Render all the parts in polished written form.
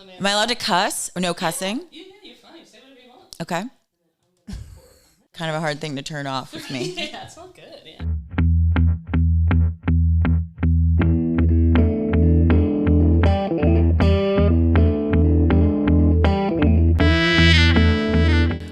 Am I allowed to cuss or no cussing? Yeah, you're fine. Say whatever you want. Okay. Kind of a hard thing to turn off with me. Yeah, it's all good. Yeah.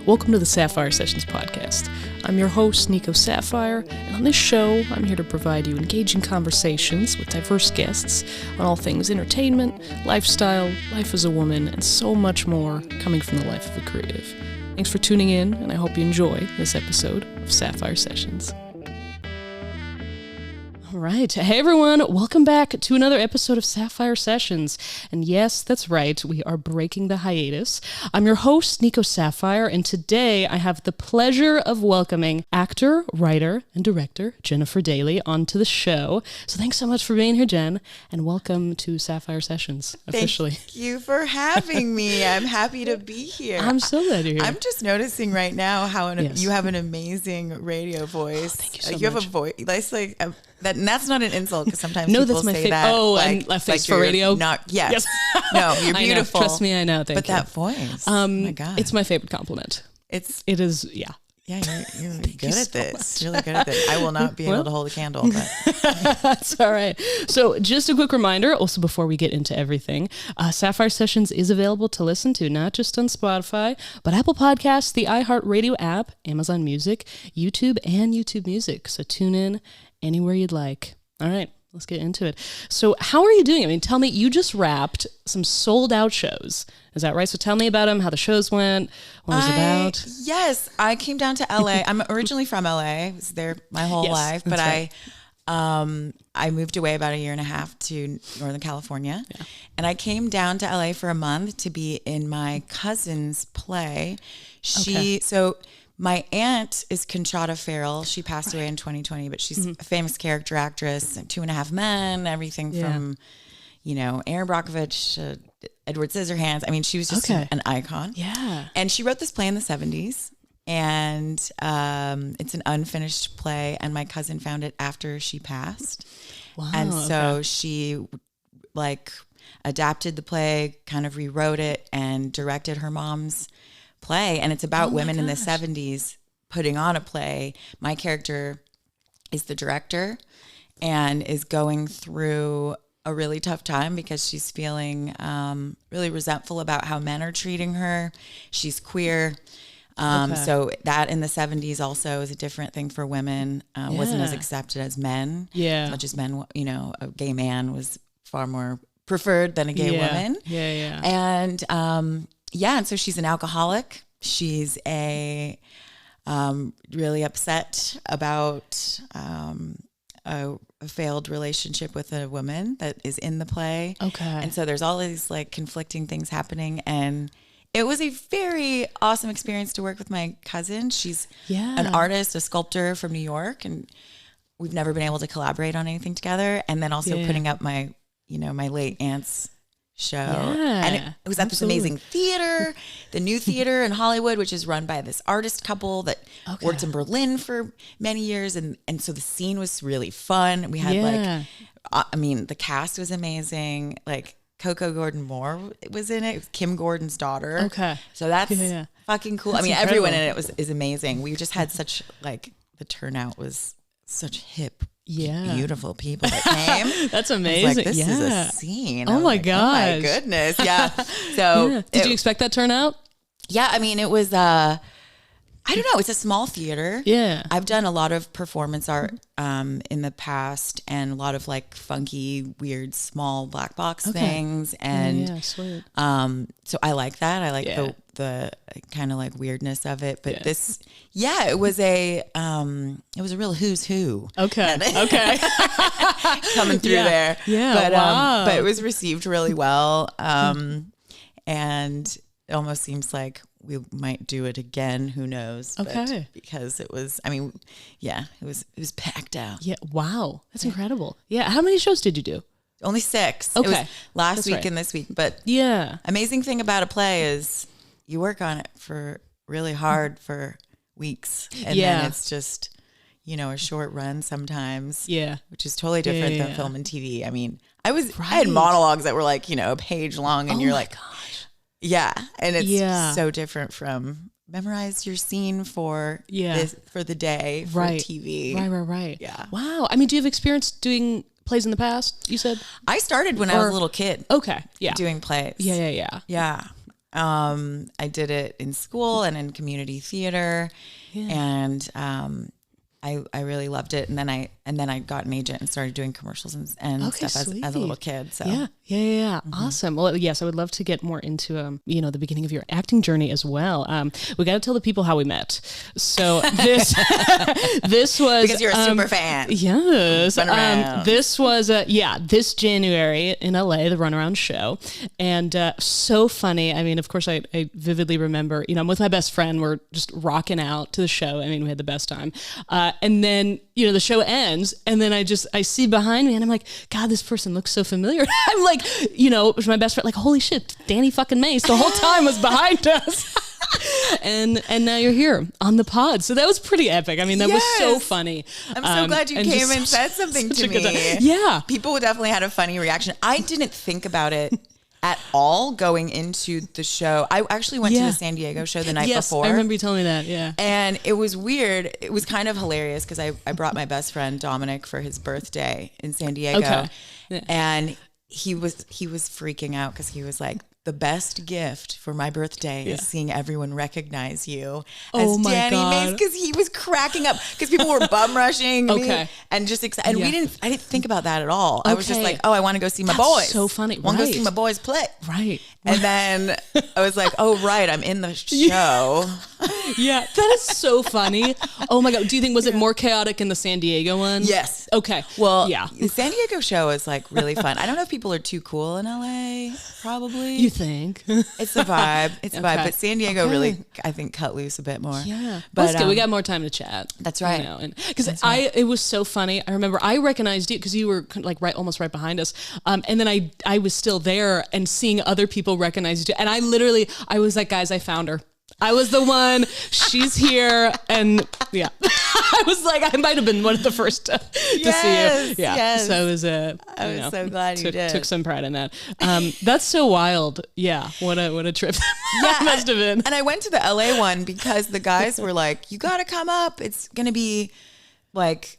Welcome to the Sapphire Sessions podcast. I'm your host, Nico Sapphire, and on this show, I'm here to provide you engaging conversations with diverse guests on all things entertainment, lifestyle, life as a woman, and so much more coming from the life of a creative. Thanks for tuning in, and I hope you enjoy this episode of Sapphire Sessions. All right. Hey, everyone. Welcome back to another episode of Sapphire Sessions. And yes, that's right. We are breaking the hiatus. I'm your host, Nico Sapphire, and today I have the pleasure of welcoming actor, writer, and director Jennifer Daley onto the show. So thanks so much for being here, Jen, and welcome to Sapphire Sessions officially. Thank you for having me. I'm happy to be here. I'm so glad you're here. I'm just noticing right now how Yes. you have an amazing radio voice. Thank you so You have much. a voice. That's like and that's not an insult because sometimes No, people that's my say fa- that. oh, like, and a face like for you're radio? Not yes. Yes. No, you're I know. beautiful. Trust me, I know. Thank but you. that voice. Oh my God. It's my favorite compliment. It is, yeah. Yeah, you're good you at so this. Really good at this. I will not be able to hold a candle, but That's all right. So just a quick reminder, also before we get into everything, Sapphire Sessions is available to listen to, not just on Spotify, but Apple Podcasts, the iHeartRadio app, Amazon Music, YouTube, and YouTube Music. So tune in anywhere you'd like. All right, let's get into it. So how are you doing? I mean, tell me, you just wrapped some sold out shows. Is that right? So tell me about them, how the shows went, what it was about. Yes, I came down to LA. I'm originally from LA. I was there my whole Yes, life, but that's right. I moved away about a year and a half to Northern California. Yeah. And I came down to LA for a month to be in my cousin's play. So my aunt is Conchata Ferrell. She passed away in 2020, but she's a famous character actress, 2.5 Men, everything from, Aaron Brockovich, Edward Scissorhands. I mean, she was just an icon. Yeah. And she wrote this play in the 70s. And it's an unfinished play. And my cousin found it after she passed. Wow. And so she adapted the play, kind of rewrote it, and directed her mom's play. And it's about women in the 70s putting on a play. My character is the director and is going through a really tough time because she's feeling really resentful about how men are treating her. She's queer. So that in the 70s also is a different thing for women. Wasn't as accepted as men. Yeah. Not just men, a gay man was far more preferred than a gay woman. Yeah. And and so she's an alcoholic. She's really upset about a failed relationship with a woman that is in the play. Okay. And so there's all these conflicting things happening, and it was a very awesome experience to work with my cousin. She's an artist, a sculptor from New York, and we've never been able to collaborate on anything together. And then also putting up my late aunt's show. And it was at this amazing theater, the New Theater in Hollywood, which is run by this artist couple that worked in Berlin for many years. And so the scene was really fun. We had the cast was amazing. Coco Gordon-Moore was in it. It was Kim Gordon's daughter. Okay. So that's fucking cool. That's incredible. Everyone in it is amazing. We just had such the turnout was such hip, beautiful people that came. That's amazing. This is a scene. Oh my gosh. Oh my goodness. Yeah. So did you expect that turnout? Yeah. I mean, it was, I don't know. It's a small theater. Yeah. I've done a lot of performance art in the past and a lot of funky, weird, small black box things. And sweet. so I like that. I like the kind of weirdness of it. But it was a real who's who. Okay. Coming through there. Yeah. But it was received really well. And it almost seems like we might do it again. Who knows? Okay. But because it was, it was packed out. Yeah. Wow. That's incredible. Yeah. How many shows did you do? Only 6. Okay. It was last That's week right. and this week. But Yeah. amazing thing about a play is you work on it for really hard for weeks. And then it's just, a short run sometimes. Yeah. Which is totally different Yeah. than film and TV. I mean, I had monologues that were a page long and you're like, gosh. Yeah. And it's so different from memorize your scene for the day for TV. Right. Yeah. Wow. I mean, do you have experience doing plays in the past, you said? I started when I was a little kid. Okay. Yeah. Doing plays. Yeah. Yeah. I did it in school and in community theater, and I really loved it. And then I got an agent and started doing commercials and stuff as a little kid. So yeah. Mm-hmm. Awesome. Well, yes, I would love to get more into the beginning of your acting journey as well. We got to tell the people how we met. So this was because you're a super fan. Yes. This was this January in LA, the Runarounds show, and so funny. I mean, of course, I vividly remember. I'm with my best friend. We're just rocking out to the show. I mean, we had the best time. And then, the show ends, and then I see behind me, and I'm like, God, this person looks so familiar. I'm like, it was my best friend, like, holy shit, Danny fucking Mace the whole time was behind us. and now you're here on the pod. So that was pretty epic. I mean, that was so funny. I'm so glad you came and said something to me. Yeah. People definitely had a funny reaction. I didn't think about it at all going into the show. I actually went to the San Diego show the night before. I remember you telling me that. Yeah. And it was weird. It was kind of hilarious because I brought my best friend Dominic for his birthday in San Diego. Okay. Yeah. And he was freaking out because he was like, the best gift for my birthday is seeing everyone recognize you as Danny Mace, because he was cracking up because people were bum rushing me and just excited. And I didn't think about that at all. I was just like, oh, I want to go see my boys. So funny. I want to go see my boys play. Right. And then I was like, oh, right, I'm in the show. Yeah, that is so funny. Oh my God. Do you think, was it more chaotic in the San Diego one? Yes. Okay. Well, the San Diego show is like really fun. I don't know if people are too cool in LA, probably. You think? It's a vibe. It's a vibe. But San Diego really, I think, cut loose a bit more. Yeah. But that's good. We got more time to chat. That's right. Because it was so funny. I remember I recognized you because you were like almost right behind us. And then I was still there and seeing other people recognize you too. And I was like, guys, I found her. I was the one. She's here. And yeah, I was like, I might have been one of the first to see you. Yeah. Yes. So it was I was so glad you did. Took some pride in that. That's so wild. Yeah. What a trip that must have been. And I went to the LA one because the guys were like, you got to come up. It's going to be like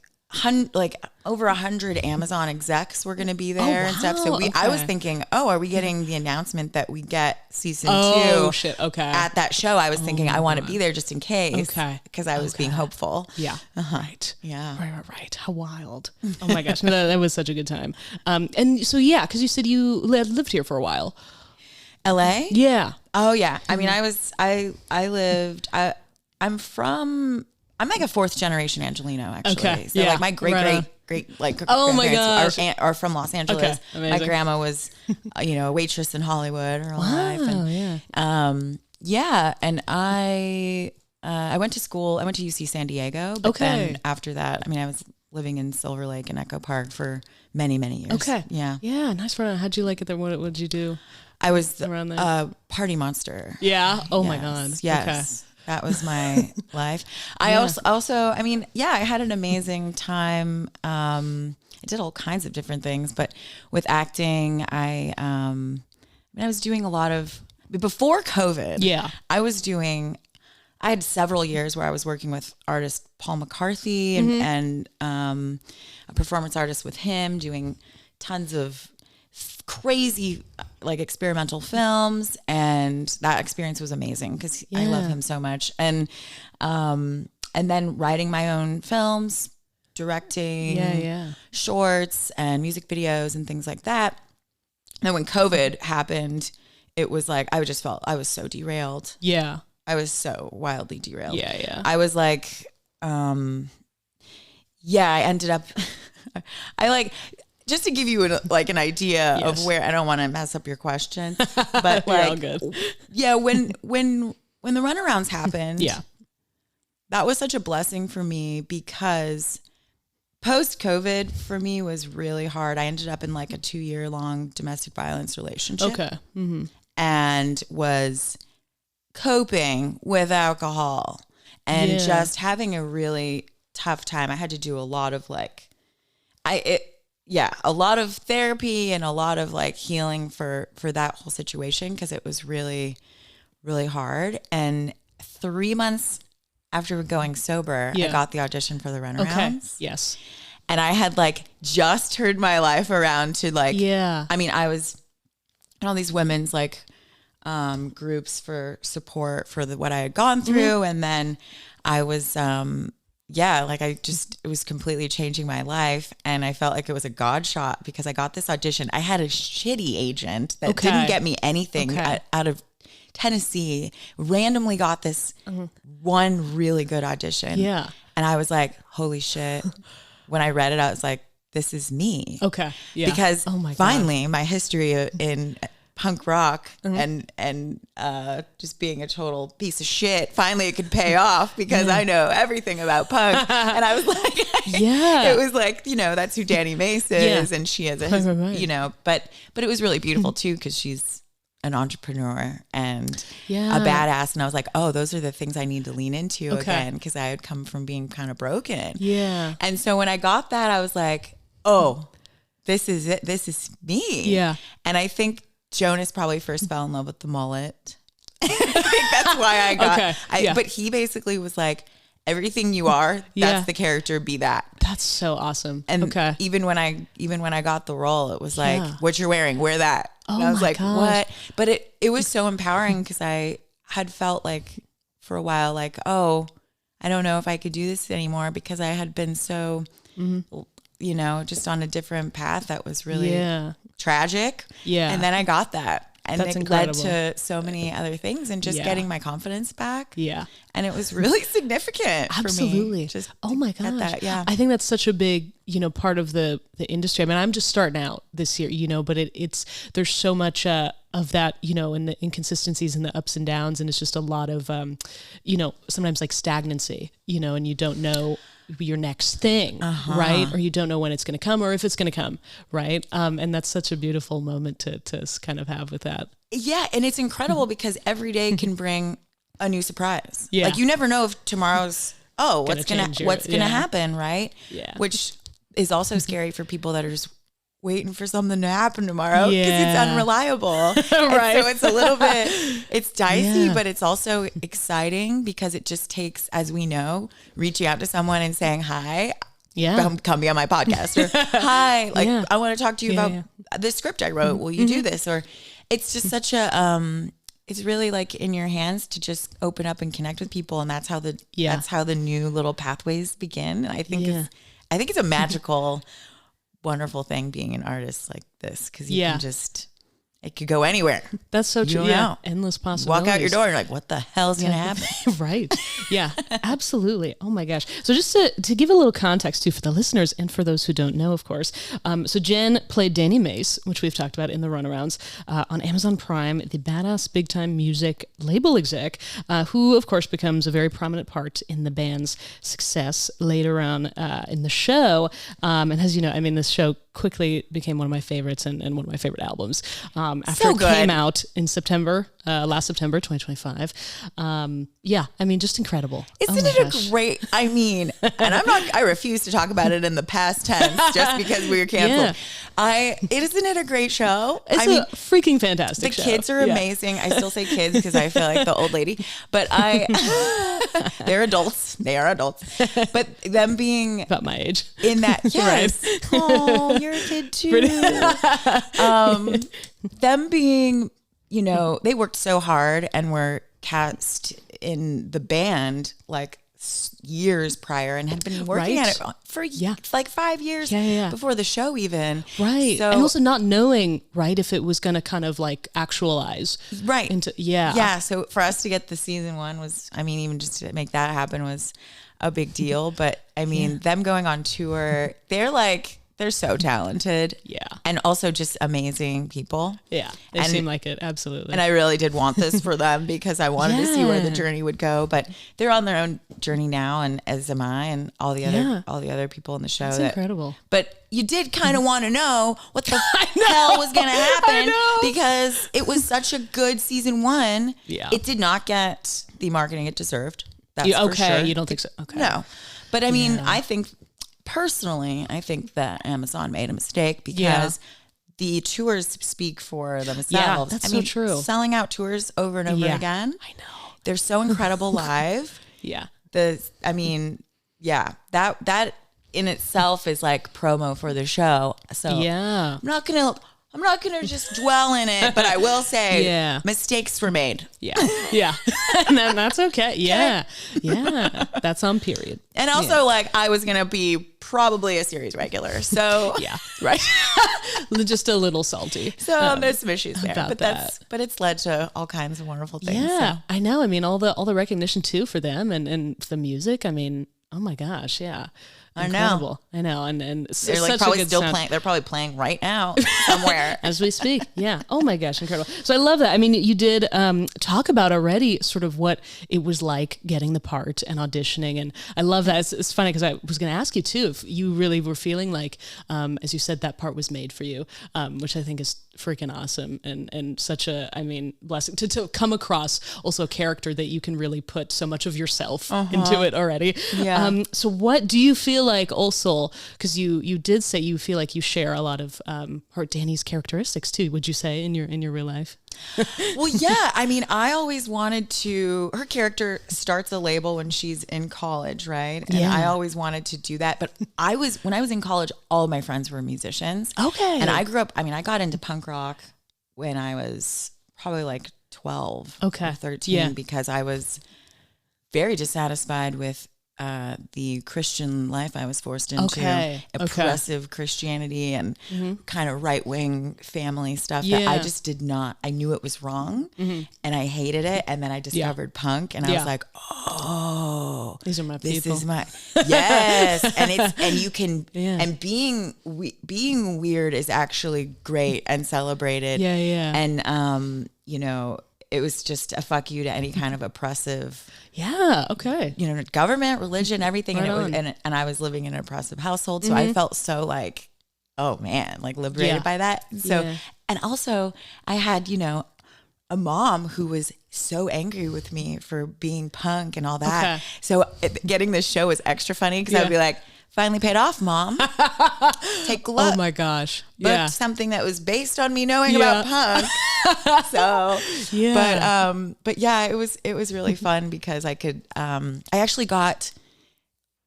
over 100 Amazon execs were going to be there and stuff. So I was thinking, are we getting the announcement that we get season 2? Oh shit. Okay. At that show, I was thinking I want to be there just in case. Okay. Because I was being hopeful. Yeah. Right. Yeah. Right. How wild. Oh my gosh. that was such a good time. And so, because you said you lived here for a while. LA? Yeah. Oh yeah. I mean, I'm like a 4th generation Angelino, actually. Okay. So like my great like oh my gosh, are from Los Angeles. Okay. Amazing. My grandma was, a waitress in Hollywood her whole life. And, and I went to school. I went to UC San Diego. But then after that, I mean, I was living in Silver Lake and Echo Park for many, many years. Okay. Yeah. Yeah. Nice. How'd you like it there? What did you do? I was a party monster. Yeah. Oh my God. Yes. Okay. That was my life. I also, I mean, I had an amazing time. I did all kinds of different things, but with acting, I was doing a lot of, before COVID, I had several years where I was working with artist Paul McCarthy and a performance artist with him, doing tons of crazy like experimental films, and that experience was amazing because I love him so much. And then writing my own films, directing shorts and music videos and things like that. And when COVID happened, it was like I just felt I was so derailed. Yeah. I was so wildly derailed. Yeah. I was like, I ended up just to give you an idea of where, I don't want to mess up your question, but all good. When the Runarounds happened, that was such a blessing for me because post-COVID for me was really hard. I ended up in like a 2-year-long domestic violence relationship. Okay. Mm-hmm. And was coping with alcohol and just having a really tough time. I had to do a lot of a lot of therapy and a lot of like healing for that whole situation, because it was really, really hard. And 3 months after going sober, I got the audition for the Runarounds. Okay. Yes. And I had like just turned my life around to like, I mean, I was in all these women's like groups for support for what I had gone through. And then I was, it was completely changing my life. And I felt like it was a God shot because I got this audition. I had a shitty agent that didn't get me anything out of Tennessee, randomly got this one really good audition. Yeah. And I was like, holy shit. When I read it, I was like, this is me. Okay. Yeah. Because finally my history in punk rock and just being a total piece of shit, finally it could pay off because I know everything about punk. And I was like, it was like, you know, that's who Danny Mace is. And she has a, you know, but it was really beautiful too, because she's an entrepreneur and a badass. And I was like, oh, those are the things I need to lean into again, because I had come from being kind of broken. Yeah. And so when I got that, I was like, oh, this is it. This is me. Yeah. And I think Jonas probably first fell in love with the mullet. I think that's why I got, but he basically was like, everything you are, that's the character, be that. That's so awesome. And even when I got the role, it was like, what you're wearing, wear that. And I was like, gosh. What? But it was so empowering, because I had felt like for a while, like, oh, I don't know if I could do this anymore, because I had been so, you know, just on a different path that was really tragic. Yeah. And then I got that. And that's incredible. Led to so many other things, and just getting my confidence back. Yeah. And it was really significant for me. Just oh my gosh. That, I think that's such a big, you know, part of the industry. I mean, I'm just starting out this year, you know, but it's there's so much of that, you know, and the inconsistencies and the ups and downs. And it's just a lot of, you know, sometimes like stagnancy, you know, and you don't know your next thing, right? Or you don't know when it's going to come, or if it's going to come, right? And that's such a beautiful moment to kind of have with that. Yeah, and it's incredible because every day can bring a new surprise. Yeah. Like you never know if tomorrow's what's gonna happen, right? Yeah. Which is also scary for people that are just waiting for something to happen tomorrow, because it's unreliable. Right. So it's a little bit, it's dicey, but it's also exciting, because it just takes, as we know, reaching out to someone and saying, hi, come be on my podcast, or hi, like I want to talk to you about this script I wrote. Will you do this? Or it's just such a, it's really like in your hands to just open up and connect with people. And that's how the new little pathways begin. And I think it's a magical wonderful thing being an artist like this, because you can just, it could go anywhere. That's so true. Yeah. Endless possibilities. Walk out your door and you're like, what the hell's going to happen? Right. Yeah, absolutely. Oh my gosh. So just to give a little context too for the listeners and for those who don't know, of course. So Jen played Danny Mace, which we've talked about in the Runarounds, on Amazon Prime, the badass big time music label exec, who of course becomes a very prominent part in the band's success later on in the show. And as you know, I mean, this show quickly became one of my favorites and one of my favorite albums. After it came out in September, last September, 2025. I mean, just incredible. Isn't it a great, I mean, and I refuse to talk about it in the past tense just because we were canceled. Isn't it a great show? It's a freaking fantastic show. The kids are amazing. I still say kids because I feel like the old lady, but they're adults. They are adults. But them being about my age in that, yes. Right. Oh, you're a kid too. Them being, you know, they worked so hard and were cast in the band like years prior and had been working at it for like 5 years before the show even. Right. So, and also not knowing, right, if it was going to kind of like actualize. Right. Yeah. So for us to get the season one was, I mean, even just to make that happen was a big deal. But I mean, them going on tour, they're so talented. Yeah. And also just amazing people. Yeah. They seem like it. Absolutely. And I really did want this for them because I wanted to see where the journey would go, but they're on their own journey now. And as am I and all the other people in the show. That's incredible. But you did kind of want to know what the hell was going to happen because it was such a good season one. Yeah. It did not get the marketing it deserved. That's for sure. You don't think so? Okay. No. But I mean, I think personally, I think that Amazon made a mistake because the tours speak for themselves. Yeah, that's so true. Selling out tours over and over again. I know. They're so incredible live. Yeah. That in itself is like promo for the show. So I'm not gonna just dwell in it, but I will say mistakes were made. Yeah. And then that's okay. Yeah. Yeah. That's on period. And also like I was gonna be probably a series regular. So right. Just a little salty. So there's some issues there. About but it's led to all kinds of wonderful things. Yeah. So. I know. I mean all the recognition too for them and the music. I mean, oh my gosh, yeah. Incredible. I know. And they're like probably still playing. They're probably playing right now somewhere as we speak. Yeah. Oh my gosh. Incredible. So I love that. I mean, you did talk about already sort of what it was like getting the part and auditioning. And I love that. It's funny because I was going to ask you too, if you really were feeling like, as you said, that part was made for you, which I think is freaking awesome and such a, I mean, blessing to come across also a character that you can really put so much of yourself into it already. Yeah. So what do you feel like also, because you did say you feel like you share a lot of her Danny's characteristics too, would you say in your real life? Well, yeah. I mean, I always wanted to, her character starts a label when she's in college, right? And I always wanted to do that. But when I was in college, all of my friends were musicians. Okay. And I grew up, I mean, I got into punk rock when I was probably like 12 or 13 because I was very dissatisfied with the Christian life I was forced into, oppressive Christianity and kind of right-wing family stuff that I just did not, I knew it was wrong and I hated it. And then I discovered punk and I was like, oh, these are my this people. Is my, yes. And you can, and being weird is actually great and celebrated. Yeah. And, you know, it was just a fuck you to any kind of oppressive, government, religion, everything. Right and I was living in an oppressive household. So I felt so like, oh man, like liberated by that. So, and also I had, a mom who was so angry with me for being punk and all that. Okay. So getting this show was extra funny because I'd be like, finally paid off, Mom. Take a look. Oh my gosh. Booked something that was based on me knowing about punk. So, but yeah, it was really fun because I could, I actually got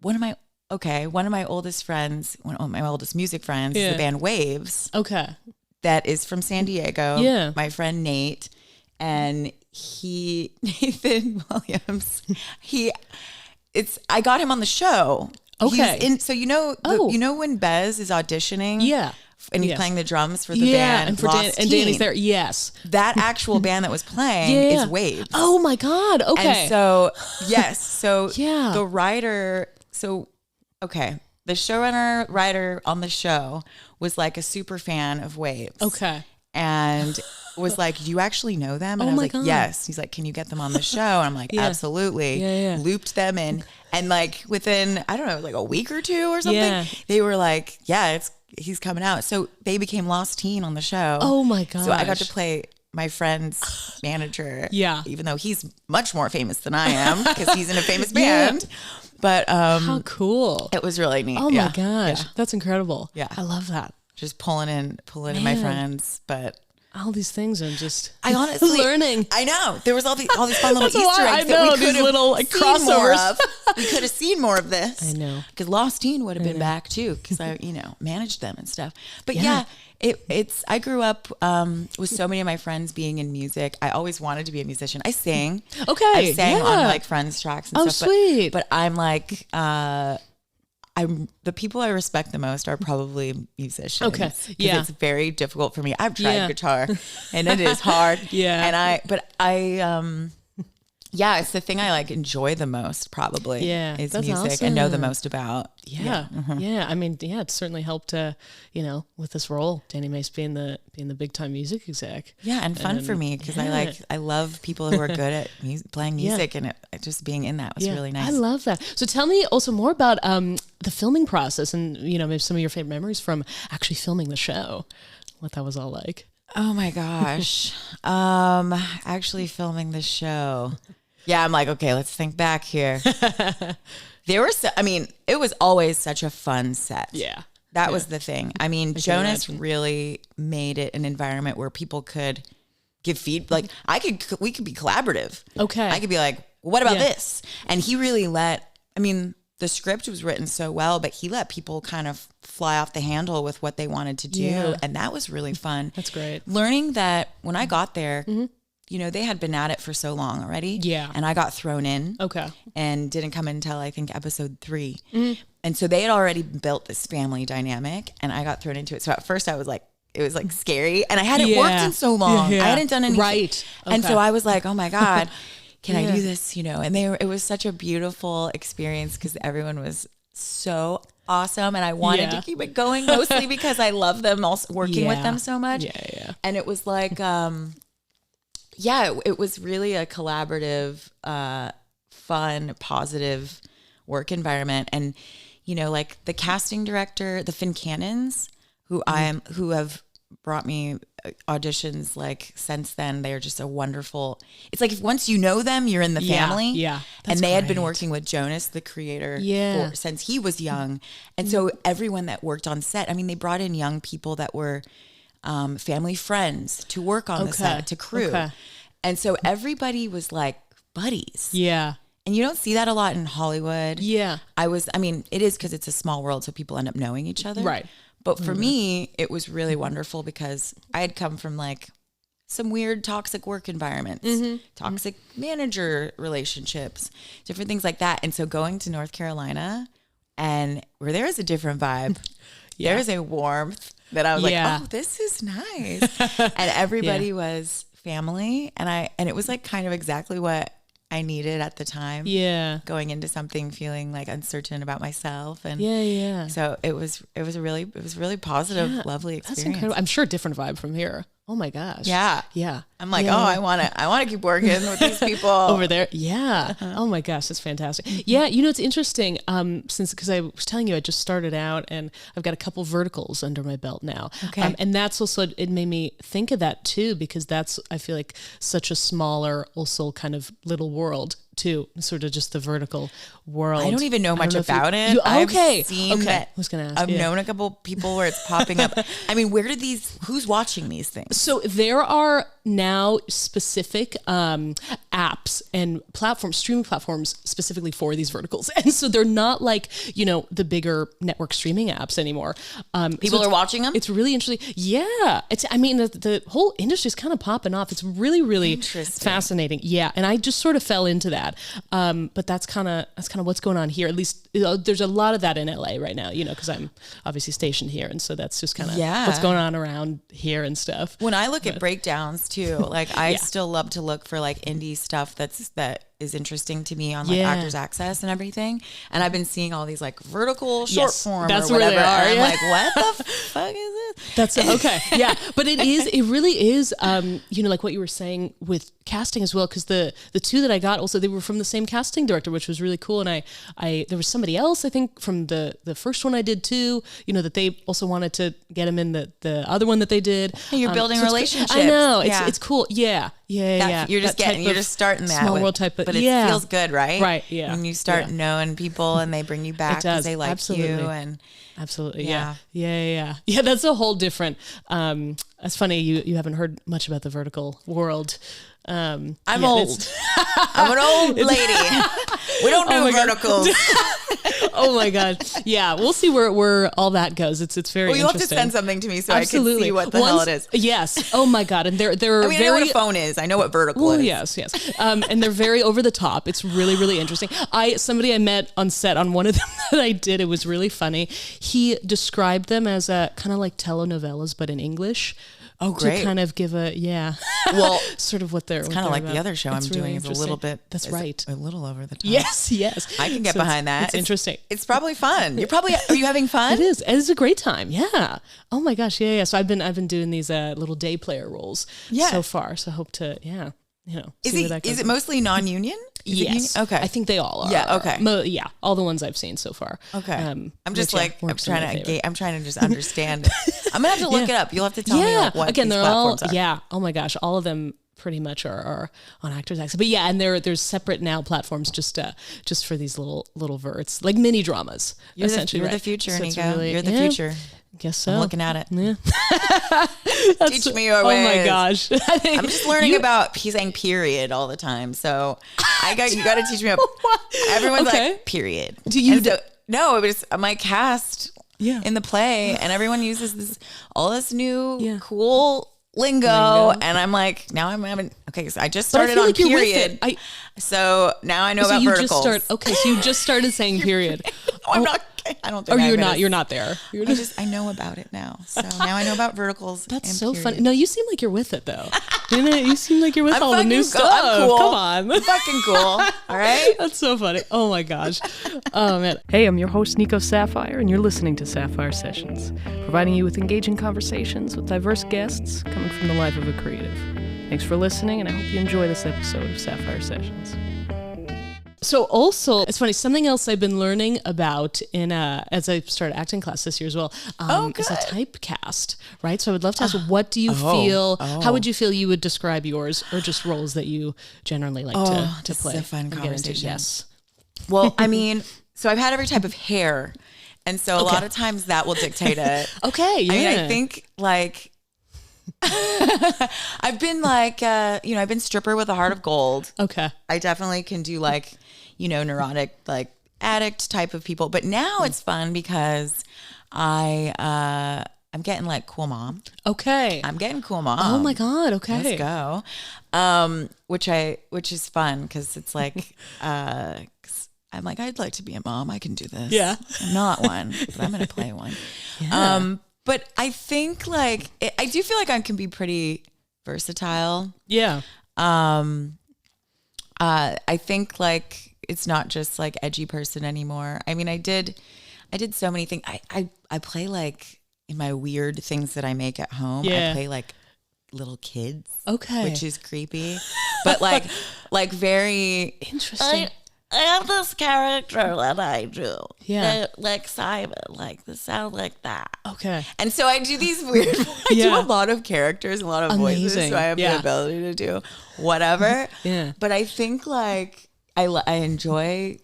one of my oldest friends, one of my oldest music friends, the band Waves. Okay. That is from San Diego. Yeah. My friend Nate and Nathan Williams, I got him on the show. Okay. So you know when Bez is auditioning? Yeah. And he's playing the drums for the band. And and Danny's there. Yes. That actual band that was playing is Waves. Oh my God. Okay. And so, yes. So the writer, the showrunner writer on the show was like a super fan of Waves. Okay. And was like, do you actually know them? And I was like, God. Yes. He's like, can you get them on the show? And I'm like, absolutely. Yeah. Looped them in. And like within, I don't know, like a week or two or something, they were like, he's coming out. So they became Lost Teen on the show. Oh my God. So I got to play my friend's manager. Yeah. Even though he's much more famous than I am because he's in a famous band. But how cool. It was really neat. Oh my gosh. That's incredible. Yeah. I love that. Just pulling in my friends, but all these things are just I honestly learning. I know there was all these fun little Easter eggs that we could have little crossovers. We could have seen more of this. I know because Lost Teen would have been back too because I managed them and stuff. But it's I grew up with so many of my friends being in music. I always wanted to be a musician. I sang. Okay, I sang on like friends' tracks and stuff. Sweet. But I'm like. The people I respect the most are probably musicians. Okay. It's very difficult for me. I've tried guitar and it is hard. And it's the thing I like enjoy the most probably. Yeah. Is that's music awesome. and know the most about. Yeah. I mean, it's certainly helped with this role, Danny Mace being the big time music exec. Yeah. And fun for me because I love people who are good at playing music and just being in that was really nice. I love that. So tell me also more about the filming process and, maybe some of your favorite memories from actually filming the show, what that was all like. Oh my gosh. Actually filming the show. Yeah, I'm like, okay, let's think back here. it was always such a fun set. Yeah. That was the thing. I mean, Jonas really made it an environment where people could give feedback. Like we could be collaborative. Okay. I could be like, what about this? And he really the script was written so well, but he let people kind of fly off the handle with what they wanted to do. Yeah. And that was really fun. That's great. Learning that when I got there, they had been at it for so long already. Yeah. And I got thrown in. Okay. And didn't come in until I think episode 3. Mm-hmm. And so they had already built this family dynamic and I got thrown into it. So at first I was like, it was like scary and I hadn't worked in so long. I hadn't done anything. Right. Okay. And so I was like, oh my God, can I do this? And it was such a beautiful experience because everyone was so awesome. And I wanted to keep it going mostly because I love them also working with them so much. Yeah. And it was like, it was really a collaborative, fun, positive work environment. And, like the casting director, the Finn Cannons, who have brought me auditions like since then, they're just a wonderful, it's like if once you know them, you're in the family. Yeah. And they had been working with Jonas, the creator, since he was young. And so everyone that worked on set, they brought in young people that were family friends to work on the set, to crew. Okay. And so everybody was like buddies. Yeah. And you don't see that a lot in Hollywood. Yeah. It is because it's a small world, so people end up knowing each other. Right. But for me, it was really wonderful because I had come from like some weird toxic work environments, toxic manager relationships, different things like that. And so going to North Carolina and where there is a different vibe, there's a warmth that I was like, oh, this is nice. And everybody was family. And it was like kind of exactly what I needed at the time. Yeah. Going into something feeling like uncertain about myself. And so it was really positive, lovely experience. That's incredible. I'm sure a different vibe from here. Oh my gosh. Yeah. Yeah. I'm like, I want to keep working with these people over there. Yeah. Oh my gosh. That's fantastic. Yeah. It's interesting. Because I was telling you, I just started out and I've got a couple verticals under my belt now. Okay. And that's also, it made me think of that too, because that's, I feel like such a smaller, also kind of little world too, sort of just the vertical world. I don't even know much about it. I've seen that. I was going to ask. I've known a couple people where it's popping up. Who's watching these things? So there are now specific apps and platforms, streaming platforms specifically for these verticals. And so they're not like, the bigger network streaming apps anymore. People are watching them? It's really interesting. Yeah. The whole industry is kind of popping off. It's really, really fascinating. Yeah. And I just sort of fell into that. But that's kind of what's going on here. At least there's a lot of that in LA right now, because I'm obviously stationed here. And so that's just kind of what's going on around here and stuff. When I look at breakdowns too, like I still love to look for like indie stuff that is interesting to me on like Actors Access and everything. And I've been seeing all these like vertical short form or whatever. Where they are. I'm like, what the fuck is this? That's okay. Yeah. But it really is, like what you were saying with casting as well. Cause the two that I got also, they were from the same casting director, which was really cool. And there was somebody else, I think from the first one I did too, that they also wanted to get him in the other one that they did. Hey, you're building relationships. I know. It's cool. Yeah. You're just starting that small world type, but it feels good, right? Right. Yeah. When you start knowing people and they bring you back because they like you and absolutely. Yeah. Yeah. That's a whole different, that's funny. You haven't heard much about the vertical world. I'm old. I'm an old lady. We don't do verticals. Oh my God. Yeah. We'll see where all that goes. It's very interesting. You'll have to send something to me so I can see what the hell it is. Yes. Oh my God. And they're I know what a phone is. I know what vertical is. Yes. And they're very over the top. It's really, really interesting. Somebody I met on set on one of them that I did, it was really funny. He described them as kind of like telenovelas, but in English. Oh, great. To kind of give sort of what they're... It's kind of like the other show I'm doing is a little bit... That's right. A little over the top. Yes. I can get behind that. It's interesting. It's probably fun. Are you having fun? It is. It's a great time. Yeah. Oh my gosh. Yeah. So I've been doing these little day player roles so far. So I hope to, Is it mostly non-union? Yes. Okay. I think they all are. Yeah. Okay. All the ones I've seen so far. Okay. I'm just I'm trying to just understand. I'm gonna have to look it up. You'll have to tell me what these platforms are. Yeah. Oh my gosh. All of them pretty much are on Actors Access. But yeah, and there's separate now platforms just for these little verts, like mini dramas. You're essentially, the future, so Nico. Really, you're the future. Guess so. I'm looking at it. Yeah. Teach me your ways. Oh my gosh. I'm just learning about saying period all the time. So you got to teach me up. Everyone's like, period. No, it was my cast in the play, and everyone uses all this new cool lingo, and I'm like, now I'm having, so I just started on period. So now I know about verticals. So you just started saying period. I'm not. I don't think. Or you're not there. I know about it now. So now I know about verticals. That's so funny. No, you seem like you're with it though. You seem like you're with all the new stuff. I'm cool. Come on. I'm fucking cool. All right. That's so funny. Oh my gosh. Oh man. Hey, I'm your host Nico Sapphire, and you're listening to Sapphire Sessions, providing you with engaging conversations with diverse guests coming from the life of a creative. Thanks for listening, and I hope you enjoy this episode of Sapphire Sessions. So also, it's funny, something else I've been learning about as I started acting class this year as well, is a typecast, right? So I would love to ask, what do you feel, how would you feel you would describe yours, or just roles that you generally like to play? This is a fun conversation. Yes. Well, I mean, so I've had every type of hair, and so a lot of times that will dictate it. Okay, yeah. I mean, I think like, I've been like, I've been stripper with a heart of gold. Okay. I definitely can do like, neurotic, like addict type of people. But now it's fun because I'm getting like cool mom. Okay. I'm getting cool mom. Oh my God. Okay. Let's go. Which is fun because it's like, 'cause I'm like, I'd like to be a mom. I can do this. Yeah. I'm not one, but I'm going to play one. Yeah. But I think like, I do feel like I can be pretty versatile. Yeah. I think like, it's not just like edgy person anymore. I mean, I did so many things. I play like in my weird things that I make at home. Yeah. I play like little kids. Okay. Which is creepy, but like very interesting. I have this character that I do. Yeah. Like Simon, like the sound like that. Okay. And so I do these weird, I do a lot of characters, a lot of voices. So I have the ability to do whatever. Yeah. But I think like, I enjoy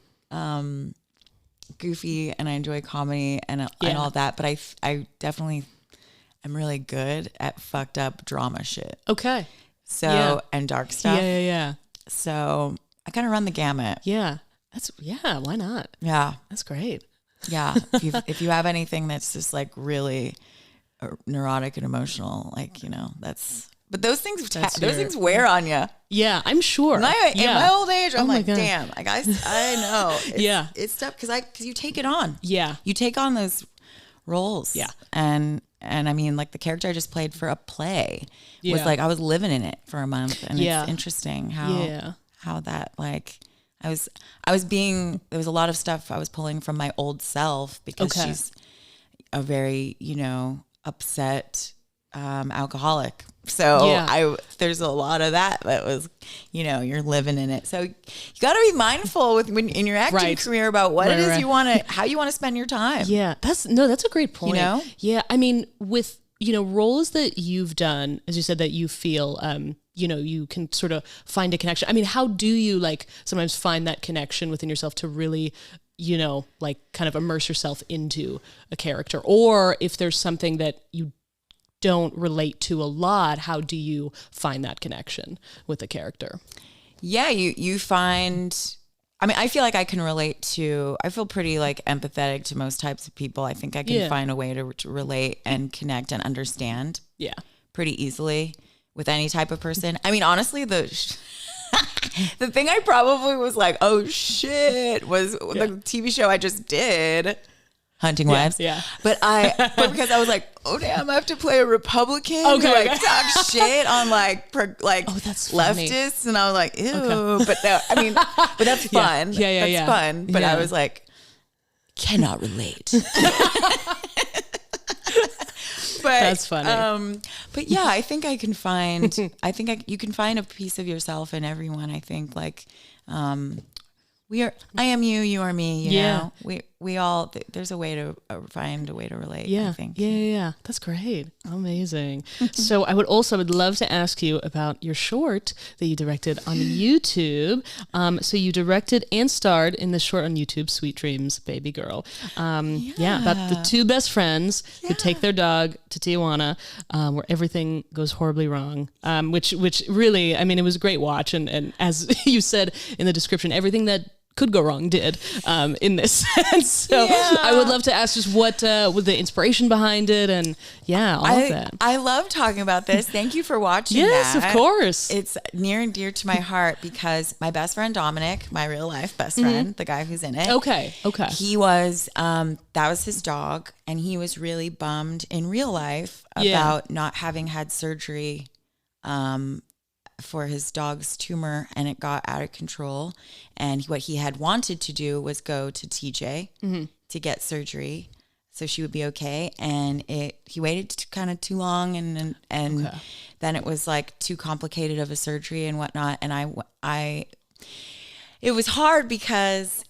goofy, and I enjoy comedy and all that, but I definitely am really good at fucked up drama shit. Okay. So and dark stuff. Yeah. So I kind of run the gamut. Yeah. Why not? Yeah. That's great. Yeah. If you have anything that's just like really neurotic and emotional, like, that's. But those things wear on you. Yeah, I'm sure. In my old age, I'm like, God. damn, like I know. It's tough because you take it on. Yeah, you take on those roles. Yeah, and I mean, like the character I just played for a play was like I was living in it for a month, and it's interesting how that like I was being, there was a lot of stuff I was pulling from my old self because she's a very upset alcoholic. So there's a lot of that was, you're living in it. So you got to be mindful when in your acting career about what it is you want to, how you want to spend your time. Yeah, that's a great point. Yeah, I mean, with roles that you've done, as you said, that you feel you can sort of find a connection. I mean, how do you like sometimes find that connection within yourself to really like kind of immerse yourself into a character, or if there's something that you don't relate to a lot, how do you find that connection with the character? Yeah, you find, I mean, I feel like I can relate to, I feel pretty like empathetic to most types of people. I think I can find a way to relate and connect and understand pretty easily with any type of person. I mean, honestly, the thing I probably was like, oh shit, was the TV show I just did, Hunting Wives. Yeah. But because I was like, oh damn, I have to play a Republican who like talk shit on like that's leftists, and I was like, ew. But no, I mean, but that's fun. That's fun. But I was like, cannot relate. But that's funny. But yeah, I think I can find. You can find a piece of yourself in everyone. I think like, I am you, you are me. You know, there's a way to find a way to relate. Yeah. I think. Yeah. That's great. Amazing. So I would love to ask you about your short that you directed on YouTube. So you directed and starred in the short on YouTube, Sweet Dreams, Baby Girl. About the two best friends who take their dog to Tijuana, where everything goes horribly wrong. Which really, I mean, it was a great watch. And as you said in the description, everything that could go wrong did in this. And so I would love to ask just what was the inspiration behind it, and all of that. I love talking about this. Thank you for watching. Yes, that. Of course. It's near and dear to my heart because my best friend Dominic, my real life best friend, the guy who's in it. Okay. He was that was his dog, and he was really bummed in real life about not having had surgery for his dog's tumor, and it got out of control. And what he had wanted to do was go to TJ to get surgery so she would be okay. And he waited kind of too long, and then it was like too complicated of a surgery and whatnot. And it was hard because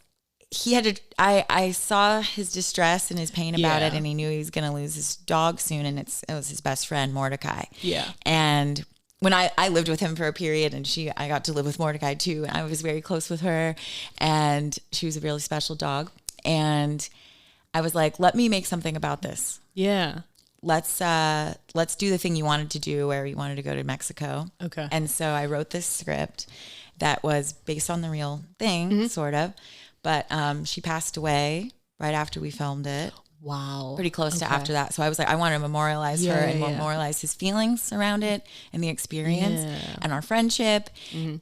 he had to, I saw his distress and his pain about it, and he knew he was going to lose his dog soon. And it was his best friend, Mordecai. Yeah. And when I lived with him for a period, and I got to live with Mordecai too, and I was very close with her, and she was a really special dog. And I was like, let me make something about this. Yeah. Let's do the thing you wanted to do, where you wanted to go to Mexico. Okay. And so I wrote this script that was based on the real thing, sort of. But she passed away right after we filmed it. Wow. Pretty close to after that. So I was like, I want to memorialize her and memorialize his feelings around it and the experience and our friendship.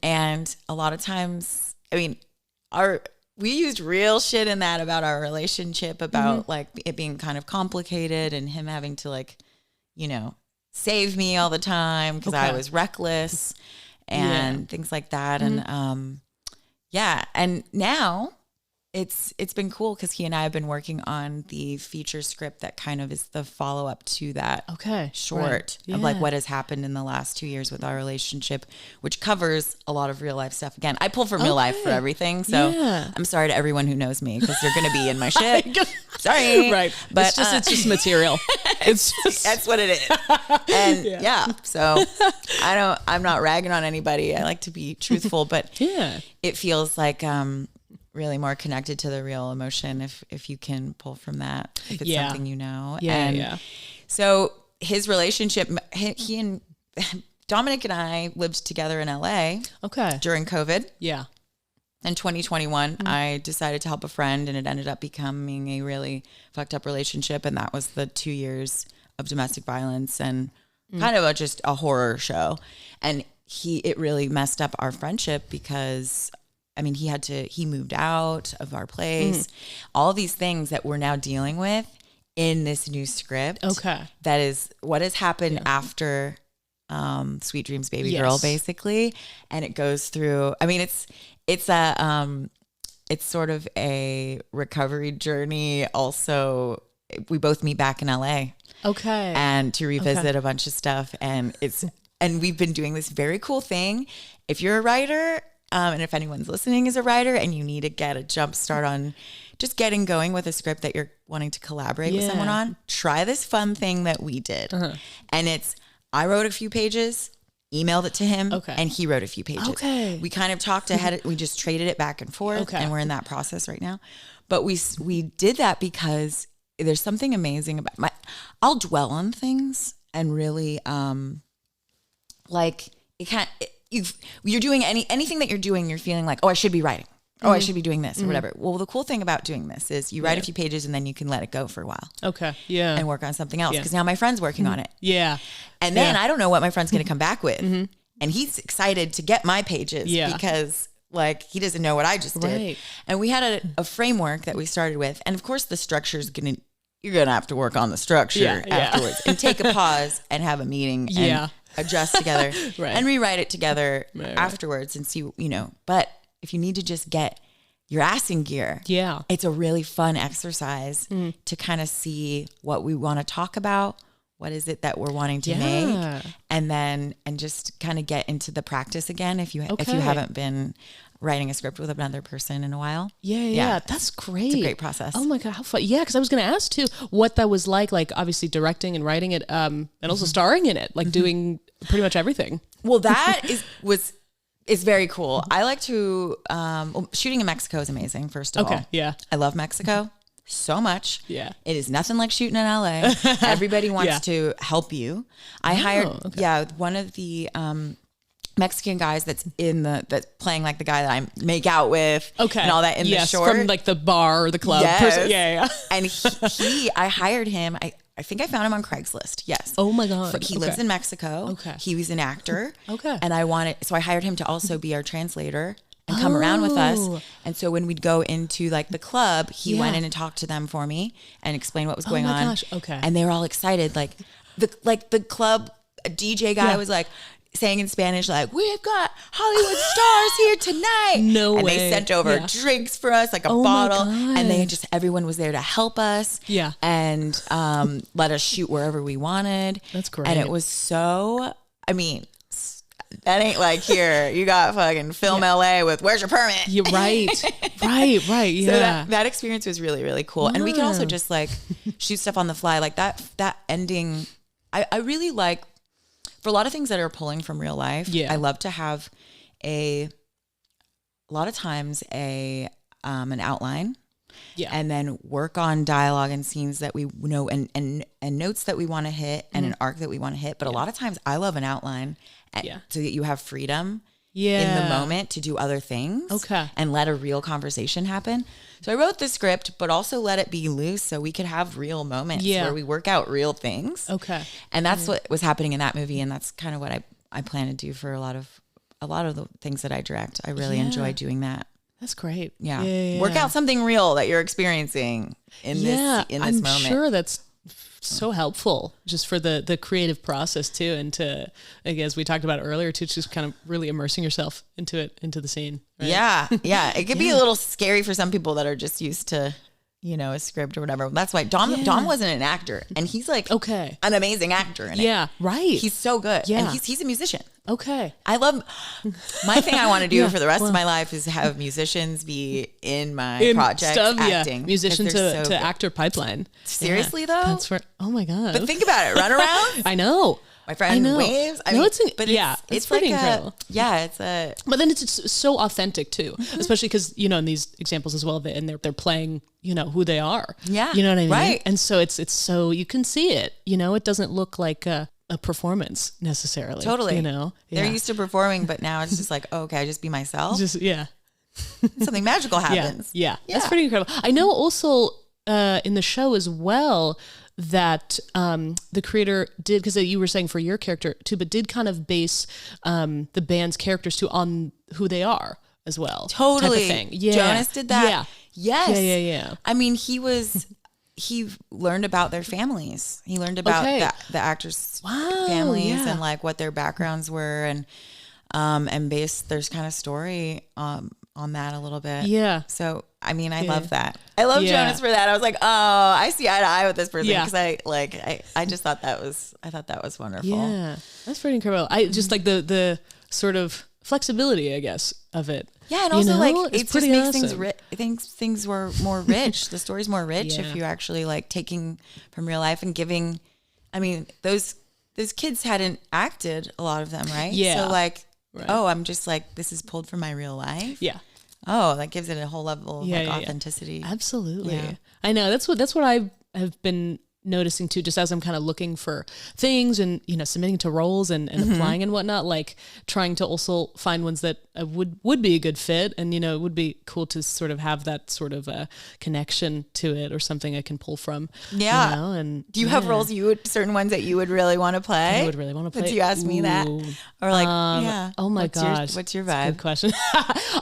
And a lot of times, I mean, we used real shit in that about our relationship, about like it being kind of complicated and him having to like, save me all the time because I was reckless and things like that. And and now it's been cool because he and I have been working on the feature script that kind of is the follow-up to that short of like what has happened in the last 2 years with our relationship, which covers a lot of real life stuff. Again, I pull from real life for everything. So I'm sorry to everyone who knows me because they're going to be in my shit. Sorry. Right. But it's just material. It's just... That's what it is. And so I'm not ragging on anybody. I like to be truthful, but it feels like, really more connected to the real emotion if you can pull from that, if it's something so his relationship, he and Dominic and I lived together in LA during COVID in 2021. I decided to help a friend, and it ended up becoming a really fucked up relationship, and that was the 2 years of domestic violence and kind of just a horror show. And it really messed up our friendship because I mean, he moved out of our place, all these things that we're now dealing with in this new script. Okay. That is what has happened after Sweet Dreams Baby Girl, basically. And it goes through, I mean, it's sort of a recovery journey. Also, we both meet back in LA. Okay. And to revisit a bunch of stuff. And we've been doing this very cool thing. If you're a writer, and if anyone's listening is a writer and you need to get a jump start on just getting going with a script that you're wanting to collaborate with someone on, try this fun thing that we did. And I wrote a few pages, emailed it to him, and he wrote a few pages. We kind of talked ahead. We just traded it back and forth, and we're in that process right now. But we did that because there's something amazing about I'll dwell on things and really like it can't. You're doing anything that you're doing, you're feeling like, oh, I should be writing. Oh, I should be doing this or whatever. Well, the cool thing about doing this is you write a few pages and then you can let it go for a while. And work on something else. Because now my friend's working on it. And then I don't know what my friend's going to come back with. And he's excited to get my pages because like he doesn't know what I just did. And we had a framework that we started with. And of course the structure is you're going to have to work on the structure afterwards and take a pause and have a meeting and adjust together and rewrite it together afterwards and see, but if you need to just get your ass in gear, it's a really fun exercise to kind of see what we want to talk about, what is it that we're wanting to make, and just kind of get into the practice again if you haven't been writing a script with another person in a while. Yeah. That's great. It's a great process. Oh my God, how fun. Yeah, because I was going to ask too what that was like obviously directing and writing it, and also starring in it, like doing pretty much everything. Well, that is very cool. I like to, shooting in Mexico is amazing, first of all. Yeah. I love Mexico so much. Yeah. It is nothing like shooting in LA. Everybody wants to help you. I hired, one of the, Mexican guys that's playing like the guy that I make out with, and all that in the short, from like the bar or the club. Yes. And I hired him. I think I found him on Craigslist. Yes. Oh my God. He lives in Mexico. Okay. He was an actor. Okay. And so I hired him to also be our translator and come around with us. And so when we'd go into like the club, he went in and talked to them for me and explained what was going on. Gosh. Okay. And they were all excited. Like the club DJ guy was like, saying in Spanish, like, we've got Hollywood stars here tonight. No way. And they sent over drinks for us, like a bottle. And everyone was there to help us. Yeah. And let us shoot wherever we wanted. That's great. And it was that ain't like here. You got fucking film LA with where's your permit? You're right. Right. Yeah. So that experience was really, really cool. Wow. And we could also just like shoot stuff on the fly. Like that ending, I really like. For a lot of things that are pulling from real life, I love to have a lot of times an outline, and then work on dialogue and scenes that we know and notes that we want to hit and an arc that we want to hit. But a lot of times, I love an outline, so that you have freedom in the moment to do other things, and let a real conversation happen. So I wrote the script, but also let it be loose so we could have real moments where we work out real things. Okay. And that's what was happening in that movie. And that's kind of what I plan to do for a lot of the things that I direct. I really enjoy doing that. That's great. Yeah. Work out something real that you're experiencing in this moment. I'm sure that's so helpful just for the creative process too, and to, as we talked about earlier too, just kind of really immersing yourself into the scene. Right? Yeah. It could be a little scary for some people that are just used to, a script or whatever. That's why Dom wasn't an actor, and he's like an amazing actor in it. Yeah, right. He's so good. Yeah. And he's a musician. Okay. I love my thing I want to do for the rest of my life is have musicians be in my project acting. Musician to actor pipeline. Seriously though? That's oh my God. But think about it. Runarounds? I know. My friend Waves. It's pretty incredible. But then it's so authentic too, especially because in these examples as well, and they're playing who they are. Yeah, you know what I mean. Right. And so it's so you can see it. It doesn't look like a performance necessarily. Totally. They're used to performing, but now it's just like, okay, I just be myself. Something magical happens. Yeah. That's pretty incredible. I know also in the show as well, that the creator did, because you were saying for your character too, but did kind of base the band's characters too on who they are as well. Totally. Type of thing. Yeah. Jonas did that. Yeah. Yes. Yeah. I mean, he learned about their families. He learned about the actors' families and like what their backgrounds were, and based there's kind of story on that a little bit. Yeah. So I mean, I love that. I love Jonas for that. I was like, oh, I see eye to eye with this person because I just thought that was wonderful. Yeah, that's pretty incredible. I just like the sort of flexibility, I guess, of it. Yeah, and also like it just makes things were more rich. The story's more rich if you actually like taking from real life and giving. I mean, those kids hadn't acted, a lot of them, right? Yeah. So like, I'm just like, this is pulled from my real life. Yeah. Oh, that gives it a whole level of authenticity. Absolutely. Yeah. I know. That's what I have been noticing too, just as I'm kind of looking for things and, submitting to roles and applying and whatnot, like trying to also find ones that would be a good fit. And, it would be cool to sort of have that sort of a connection to it or something I can pull from. Yeah. And do you have roles certain ones that you would really want to play? I would really want to play. Would you ask me that? Or like, oh my gosh. What's your vibe? Good question.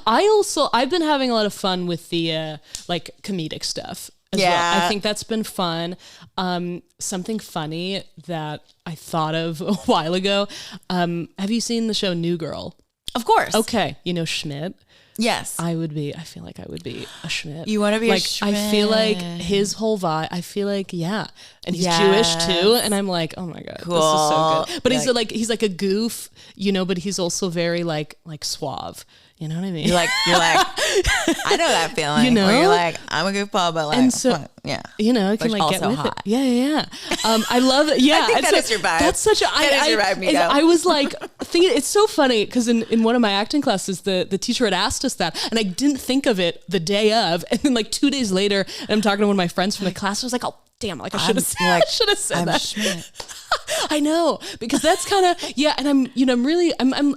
I've been having a lot of fun with the like comedic stuff. Well. I think that's been fun. Something funny that I thought of a while ago. Have you seen the show New Girl? Of course. Okay. You know, Schmidt. Yes. I feel like I would be a Schmidt. You want to be like, a Schmidt? I feel like his whole vibe, I feel like, yeah. And he's Jewish too. And I'm like, oh my God, cool. This is so good. But he's like a goof, you know, but he's also very like suave. You know what I mean? You're like, I know that feeling. You know? Where you're like, I'm a goofball, but like, and so, yeah. You know, I can but like get with hot. it. Yeah. I love it. Yeah. I think that is your vibe. That's such a, that is your vibe, Nico. I was like thinking, it's so funny because in one of my acting classes, the teacher had asked us that and I didn't think of it the day of. And then like 2 days later, and I'm talking to one of my friends from the class. I was like, oh, damn, like I should have said that. Schmidt. I know, because that's kind of, and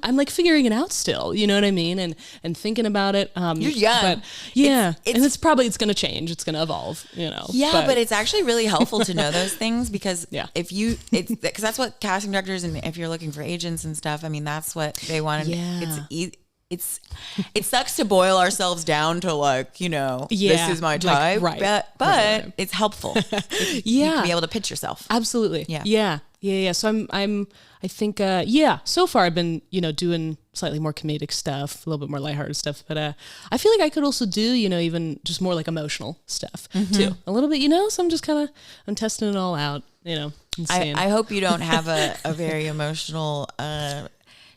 I'm like figuring it out still, you know what I mean? And thinking about it. You're young. But yeah. And it's going to change. It's going to evolve, you know. Yeah, but it's actually really helpful to know those things because because that's what casting directors, and if you're looking for agents and stuff, I mean, that's what they want to it sucks to boil ourselves down to like, you know, this is my type, like, but it's helpful. You can be able to pitch yourself. Absolutely. Yeah. So I think, so far I've been, you know, doing slightly more comedic stuff, a little bit more lighthearted stuff, but I feel like I could also do, you know, even just more like emotional stuff too, a little bit, you know, so I'm just I'm testing it all out, you know. I hope you don't have a very emotional,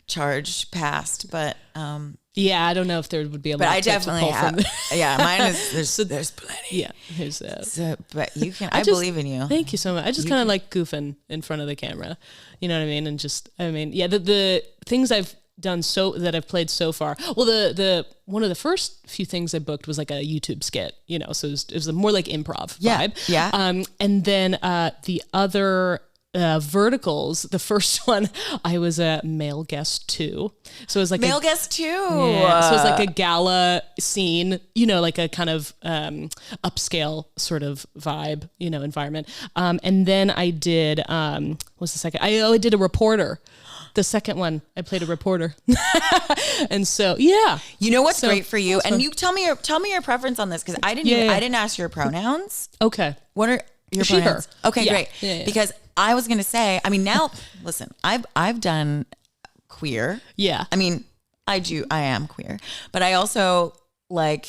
charged past, but I don't know if there would be a lot. But I definitely have. Mine is there's plenty. Yeah, there's that. So, but you can. I believe in you. Thank you so much. I just kind of like goofing in front of the camera. You know what I mean? And the things I've done that I've played so far. Well, the one of the first few things I booked was like a YouTube skit. You know, so it was a more like improv vibe. Yeah. And then the other. Verticals, the first one I was a male guest 2, so it was like male guest 2. Yeah, so it was like a gala scene, you know, like a kind of upscale sort of vibe, you know, environment. And then I did what's the second? I did a reporter. The second one, I played a reporter. And so, yeah. You know what's great for you? And you tell me your preference on this, because I didn't ask your pronouns. Okay. What are your she, pronouns? her. Okay, great. Yeah. Because I was gonna say, I mean, now listen, I've done queer. Yeah. I mean, I am queer, but I also like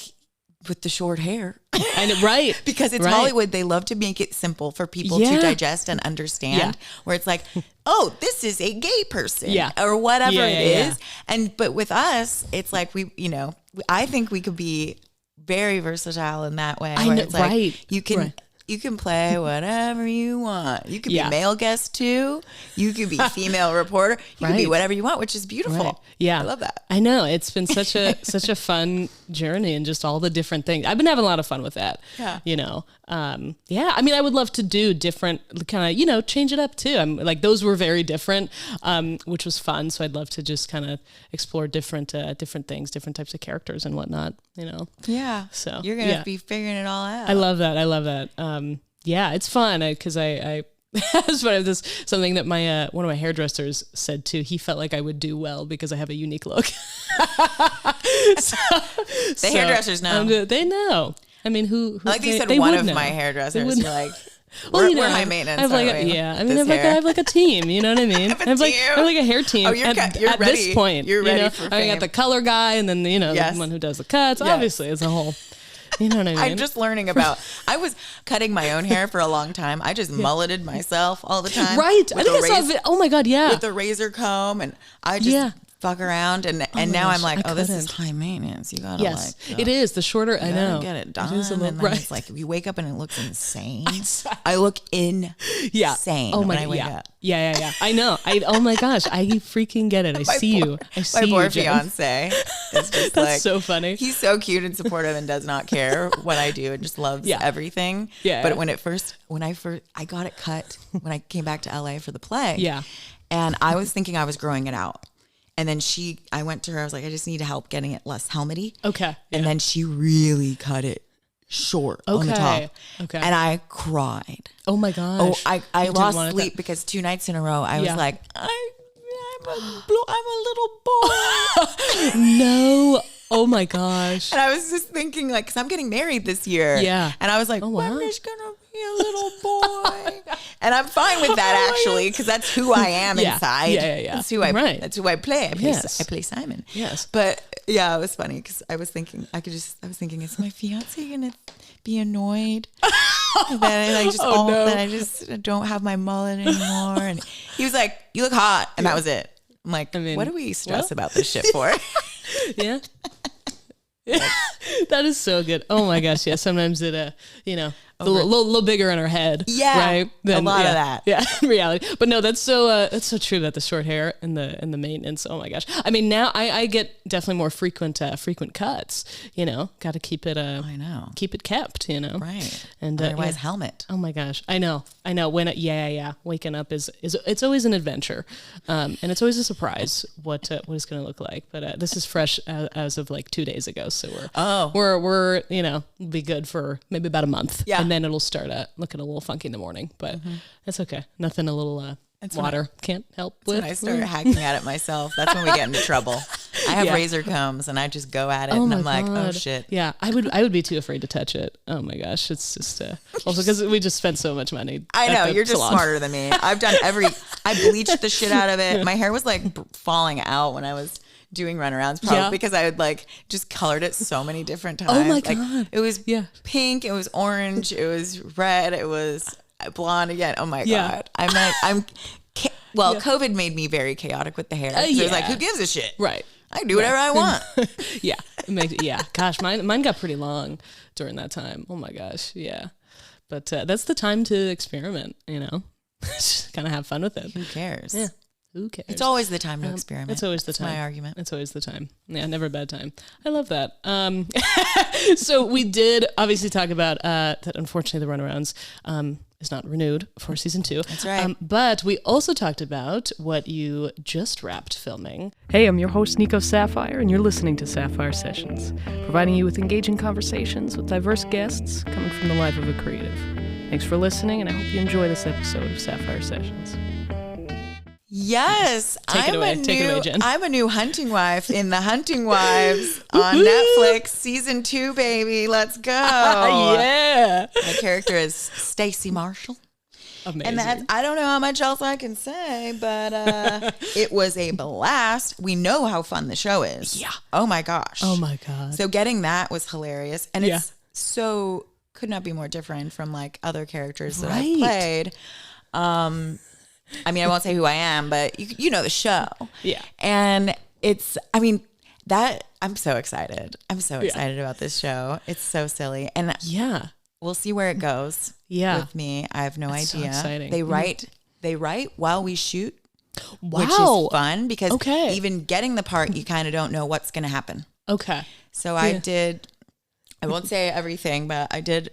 with the short hair. I know, right? Because it's Hollywood. They love to make it simple for people to digest and understand. Yeah. Where it's like, oh, this is a gay person, or whatever it is. But with us, it's like I think we could be very versatile in that way. I know, it's like, you can. Right. You can play whatever you want. You could be male guest 2. You could be female reporter. You could be whatever you want, which is beautiful. Right. Yeah. I love that. I know. It's been such a fun journey, and just all the different things. I've been having a lot of fun with that. Yeah. You know. I mean, I would love to do different kind of, you know, change it up too. I'm like, those were very different, which was fun. So I'd love to just kind of explore different things, different types of characters and whatnot, you know? Yeah. So you're going to be figuring it all out. I love that. It's fun because I that's what this something that my one of my hairdressers said too. He felt like I would do well because I have a unique look. The hairdressers know. They know. I mean, who I like you said one of my hairdressers. You're like, we're high maintenance. I have I have like a team. You know what I mean? I have like a hair team. Oh, you're at ready. This point. You're ready for fame. I got the color guy, and then the one who does the cuts. Yes. Obviously, it's a whole. You know what I mean? I'm just learning I was cutting my own hair for a long time. I just mulleted myself all the time. Right. I think I saw oh my God, yeah. With the razor comb, and I just fuck around, and now I'm like, this is high maintenance. You gotta it is. The shorter, I know. Get it done. It's like you wake up and it looks insane. I look insane when I wake up. Yeah. I know. Oh my gosh, I freaking get it. I see you. My poor fiance is just That's so funny. He's so cute and supportive and does not care what I do and just loves everything. Yeah. But when I got it cut when I came back to LA for the play. Yeah. And I was thinking I was growing it out. And then I went to her, I was like, I just need help getting it less helmety. Okay. And then she really cut it short on the top. Okay. And I cried. Oh my gosh. Oh, I lost sleep because 2 nights in a row, I was like, I'm a little boy. No. Oh my gosh. And I was just thinking, like, because I'm getting married this year. Yeah. And I was like, I'm just going to you little boy. And I'm fine with that actually, because that's who I am inside. Yeah. That's who I play. I play Simon. Yes. But yeah, it was funny because I was thinking, is my fiance gonna be annoyed that I just don't have my mullet anymore? And he was like, "You look hot," and that was it. I'm like, what do we stress about this shit for? Yeah. That is so good. Oh my gosh, yeah. Sometimes it, a little bigger in our head. Yeah, right. A lot of that. Yeah, in reality. But no, that's so true about the short hair and the maintenance. Oh my gosh. I mean, now I get definitely more frequent cuts. Got to keep it. I know. Keep it kept. Right. And otherwise, helmet. Oh my gosh, I know. When waking up is it's always an adventure, and it's always a surprise what it's going to look like. But this is fresh as of like 2 days ago, so we're be good for maybe about a month, and then it'll start looking a little funky in the morning. But it's okay. Nothing a little water can't help with. When I start hacking at it myself, that's when we get into trouble. I have razor combs and I just go at it and I'm like, oh shit. Yeah, I would be too afraid to touch it. Oh my gosh, it's just also because we just spent so much money. I know, you're just smarter than me. I've done I bleached the shit out of it. Yeah. My hair was like falling out when I was doing Runarounds, probably because I had just colored it so many different times. Oh my God. It was pink, it was orange, it was red, it was blonde again. Oh my God. COVID made me very chaotic with the hair. It was like, who gives a shit? Right. I can do whatever I want. Gosh, mine got pretty long during that time. Oh my gosh. Yeah. But that's the time to experiment, just kind of have fun with it. Who cares? Yeah. Who cares? It's always the time to experiment. It's always the time. That's my argument. It's always the time. Yeah, never a bad time. I love that. So we did obviously talk about that unfortunately the Runarounds is not renewed for season 2. That's right. But we also talked about what you just wrapped filming. Hey, I'm your host, Nico Sapphire, and you're listening to Sapphire Sessions, providing you with engaging conversations with diverse guests coming from the life of a creative. Thanks for listening, and I hope you enjoy this episode of Sapphire Sessions. Yes, Take it away, Jen. I'm a new hunting wife in The Hunting Wives on Netflix, season 2, baby. Let's go. Yeah. My character is Stacey Marshall. Amazing. And I don't know how much else I can say, but it was a blast. We know how fun the show is. Yeah. Oh my gosh. Oh my God. So getting that was hilarious. And it's so, could not be more different from other characters that I've played. I mean, I won't say who I am, but you know the show. Yeah. And I'm so excited. I'm so excited about this show. It's so silly. And we'll see where it goes with me. I have no idea. So exciting. They write while we shoot, which is fun because even getting the part, you kind of don't know what's going to happen. Okay. So I won't say everything, but I did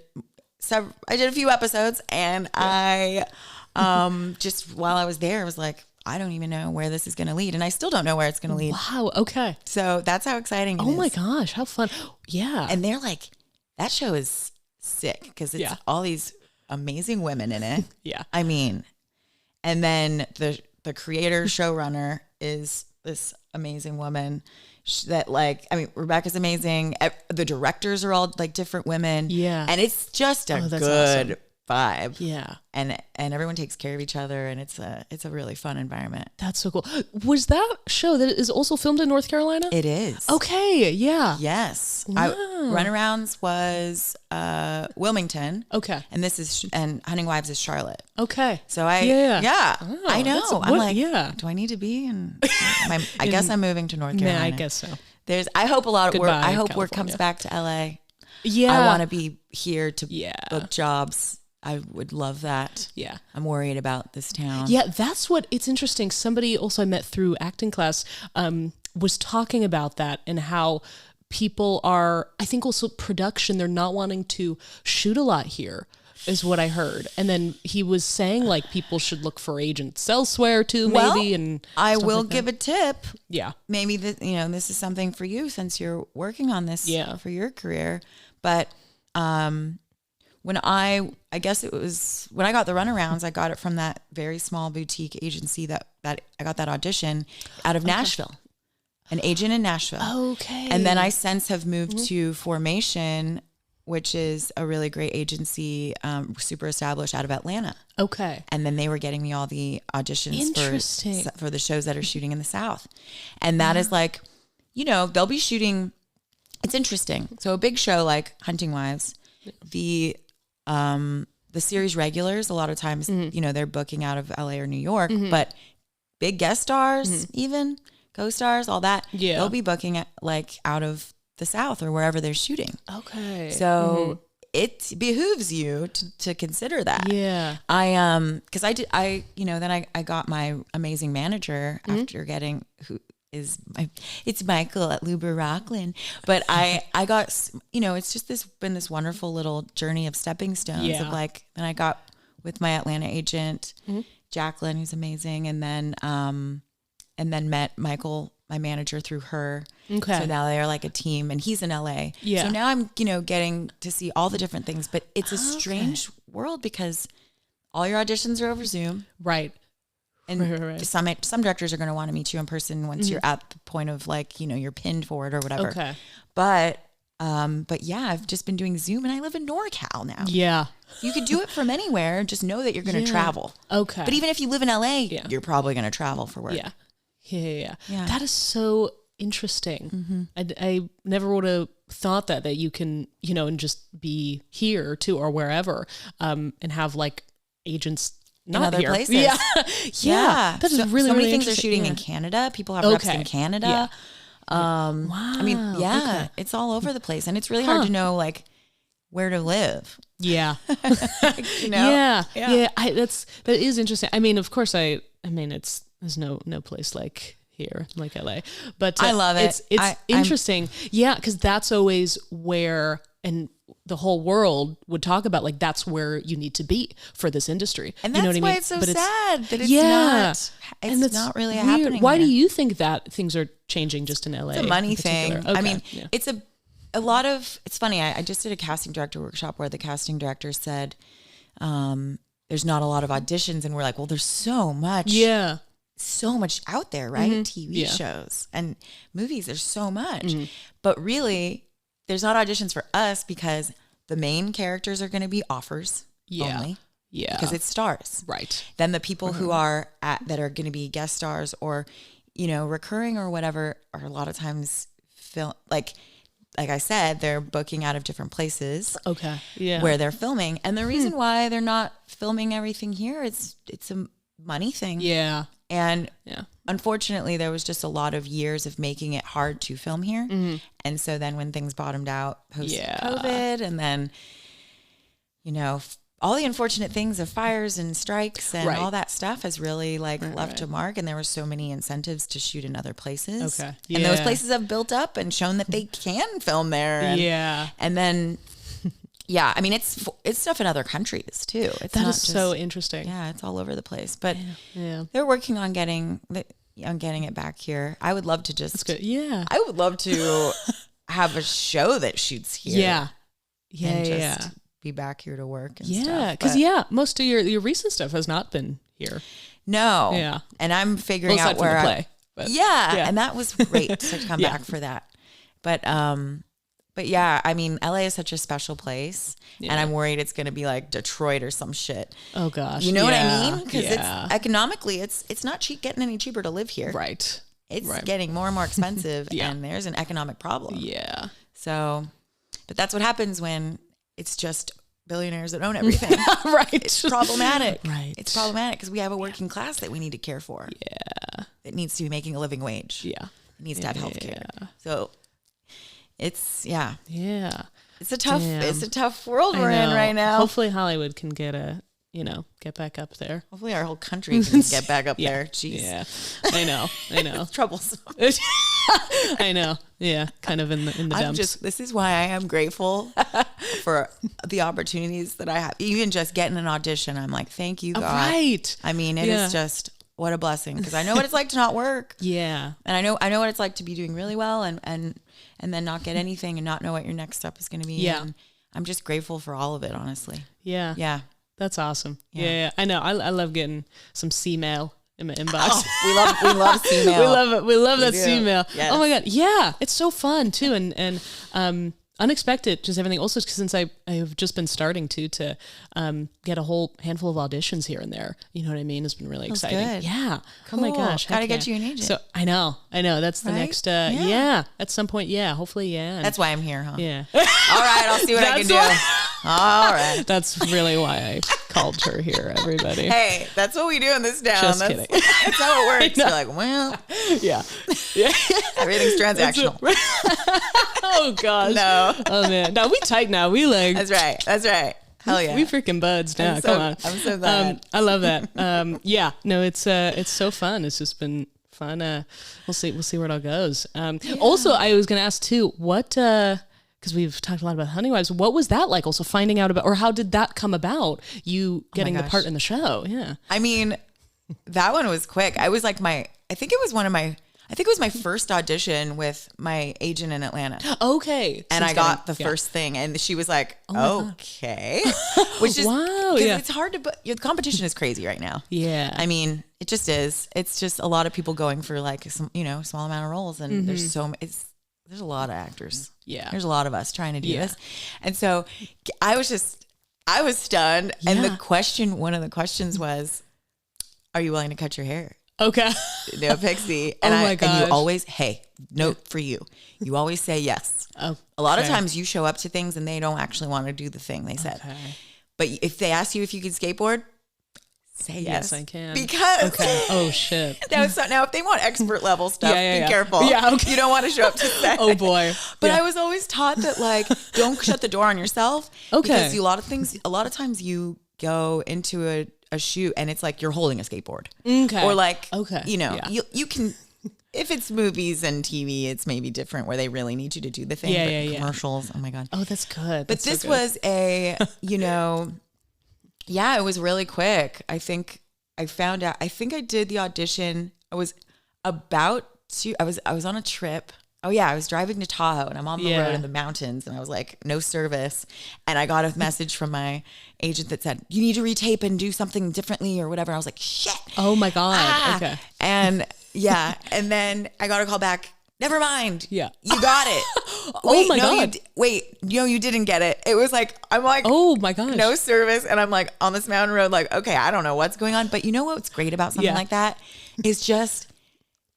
a few episodes and I just while I was there, I was like, I don't even know where this is going to lead. And I still don't know where it's going to lead. Wow. Okay. So that's how exciting it is. Oh my gosh. How fun. Yeah. And they're like, that show is sick because it's all these amazing women in it. Yeah. I mean, and then the creator showrunner is this amazing woman that Rebecca's amazing. The directors are all different women. Yeah. And it's just a good awesome vibe. Yeah. And everyone takes care of each other and it's a really fun environment. That's so cool. Was that show that is also filmed in North Carolina? It is. Okay. Yeah. Yes. Wow. Runarounds was Wilmington. Okay. And Hunting Wives is Charlotte. Okay. So I know. I'm like, do I need to be in I guess I'm moving to North Carolina. Yeah, I guess so. I hope a lot of work California. comes back to LA. Yeah. I want to be here to book jobs. I would love that. Yeah. I'm worried about this town. Yeah, that's it's interesting. Somebody also I met through acting class was talking about that and how people are, I think also production, they're not wanting to shoot a lot here is what I heard. And then he was saying people should look for agents elsewhere too, maybe. And I will give a tip. Yeah. Maybe this is something for you since you're working on this for your career. But when I guess it was when I got the Runarounds, I got it from that very small boutique agency that I got that audition out of Nashville, an agent in Nashville. Okay. And then I since have moved to Formation which is a really great agency, super established out of Atlanta. Okay. And then they were getting me all the auditions for the shows that are shooting in the South. And that is like, you know, they'll be shooting. It's interesting. So a big show like Hunting Wives, the series regulars, a lot of times, you know, they're booking out of LA or New York, but big guest stars, even co-stars, all that, they'll be booking like out of the South or wherever they're shooting. Okay. So it behooves you to consider that. Yeah. Cause then I got my amazing manager after getting, it's Michael at Luber Rockland, but I got, you know, it's just been this wonderful little journey of stepping stones of like, then I got with my Atlanta agent, Jacqueline, who's amazing. And then met Michael, my manager, through her. Okay. So now they are like a team, and he's in LA. Yeah. So now I'm, you know, getting to see all the different things, but it's a strange world because all your auditions are over Zoom. Right. And right. Some directors are going to want to meet you in person once you're at the point of like, you know, you're pinned for it or whatever. Okay. But yeah, I've just been doing Zoom, and I live in NorCal now. Yeah. You could do it from anywhere. Just know that you're going to travel. Okay. But even if you live in LA, you're probably going to travel for work. Yeah. Yeah. That is so interesting. I never would have thought that you can, you know, and just be here too or wherever, and have like agents not in other here. places. Yeah. That is really, so many really things are shooting in Canada. People have reps in Canada. Wow. I mean, it's all over the place, and it's really hard to know like where to live. Yeah. You know? Yeah. That is interesting. I mean, of course, there's no place like here, like LA, but I love it. It's interesting. Because that's always where, and the whole world would talk about like, that's where you need to be for this industry. And that's why it's so sad that it's not really happening. Why do you think that things are changing just in LA? It's a money thing. Okay. I mean, it's a lot of, it's funny. I just did a casting director workshop where the casting director said, there's not a lot of auditions. And we're like, well, there's so much. Yeah. So much out there, right? TV shows and movies, there's so much. But really, there's not auditions for us because the main characters are going to be offers only. Yeah. Because it's stars. Right. Then the people who are that are going to be guest stars or, you know, recurring or whatever are a lot of times like I said, they're booking out of different places. Okay. Yeah. Where they're filming. And the reason why they're not filming everything here, it's a money thing. Yeah. And unfortunately, there was just a lot of years of making it hard to film here. And so then when things bottomed out post-COVID and then, you know, all the unfortunate things of fires and strikes and all that stuff has really like left a mark. And there were so many incentives to shoot in other places. Okay. Yeah. And those places have built up and shown that they can film there. And, and then... Yeah, I mean it's stuff in other countries too. That is so interesting. Yeah, it's all over the place. But they're working on getting it back here. I would love to just. That's good. Yeah, I would love to have a show that shoots here. And just be back here to work. And stuff. Because most of your recent stuff has not been here. No. Yeah, and I'm figuring out where I play. And that was great to come back for that. But yeah, I mean, LA is such a special place, and I'm worried it's going to be like Detroit or some shit. Oh gosh, you know what I mean? Because it's economically, it's not getting any cheaper to live here. Right. It's getting more and more expensive, and there's an economic problem. Yeah. So, but that's what happens when it's just billionaires that own everything. Right. It's problematic. Right. It's problematic because we have a working class that we need to care for. Yeah. It needs to be making a living wage. Yeah. It needs to have health care. So. It's It's a tough world we're in right now. Hopefully Hollywood can get back up there. Hopefully our whole country can get back up there. Jeez. Yeah. I know. It's troublesome. I know. Yeah. Kind of in the dumps. This is why I am grateful for the opportunities that I have. Even just getting an audition, I'm like, thank you, God. Right. I mean, it is just what a blessing because I know what it's like to not work. Yeah. And I know what it's like to be doing really well and then not get anything and not know what your next step is going to be. Yeah. And I'm just grateful for all of it, honestly. Yeah. Yeah. That's awesome. Yeah. I know. I love getting some C-mail in my inbox. Oh, we love C-mail. We love it. We love that C-mail. Yes. Oh my God. Yeah. It's so fun too. And unexpected, just everything. Also, since I've just been starting to get a whole handful of auditions here and there. You know what I mean? It's been really exciting. Good. Yeah. Cool. Oh my gosh. Gotta get you an agent. So I know. That's the next. Yeah. At some point. Yeah. Hopefully. Yeah. And that's why I'm here, huh? yeah. All right. I'll see what I can do. All right. That's really why I called her here, everybody. Hey, that's what we do in this town. Just kidding. That's how it works. You're like, well, yeah. everything's transactional. Oh gosh. No. Oh man. No, we tight now. We like. That's right. Hell yeah. We freaking buds now. Come on. I'm so glad. I love that. Yeah. No, it's so fun. It's just been fun. We'll see where it all goes. Also, I was gonna ask too, what because we've talked a lot about Honey Wives. What was that like? Also finding out about, or how did that come about? You getting the part in the show? Yeah. I mean, that one was quick. I was like I think it was my first audition with my agent in Atlanta. Okay. And I got the first thing, and she was like, okay. Which is, wow. Yeah. It's hard to, the competition is crazy right now. Yeah. I mean, it just is. It's just a lot of people going for like some, small amount of roles. And there's a lot of actors. Yeah. There's a lot of us trying to do this. And so I was stunned. Yeah. And one of the questions was, are you willing to cut your hair? Okay. No, Pixie. And my gosh. And you always, note for you. You always say yes. Oh, a lot of times you show up to things and they don't actually want to do the thing they said. Okay. But if they ask you if you can skateboard, say yes. Yes, I can. Because oh shit. Now if they want expert level stuff, be careful. Yeah, okay. You don't want to show up to set. Oh boy. But I was always taught that like don't shut the door on yourself. Okay. Because a lot of times you go into a shoot and it's like you're holding a skateboard. Okay. Or like you can, if it's movies and TV, it's maybe different where they really need you to do the thing. But commercials, oh my God. Oh, that's good. But this was a, it was really quick. I think I did the audition. I was on a trip. Oh yeah, I was driving to Tahoe and I'm on the road in the mountains and I was like, no service. And I got a message from my agent that said, you need to retape and do something differently or whatever. I was like, shit. Oh my God. Okay. And and then I got a call back. Never mind. Yeah. You got it. Oh my God. You didn't get it. It was like, I'm like, oh my gosh. No service. And I'm like on this mountain road, like, okay, I don't know what's going on. But you know what's great about something like that is just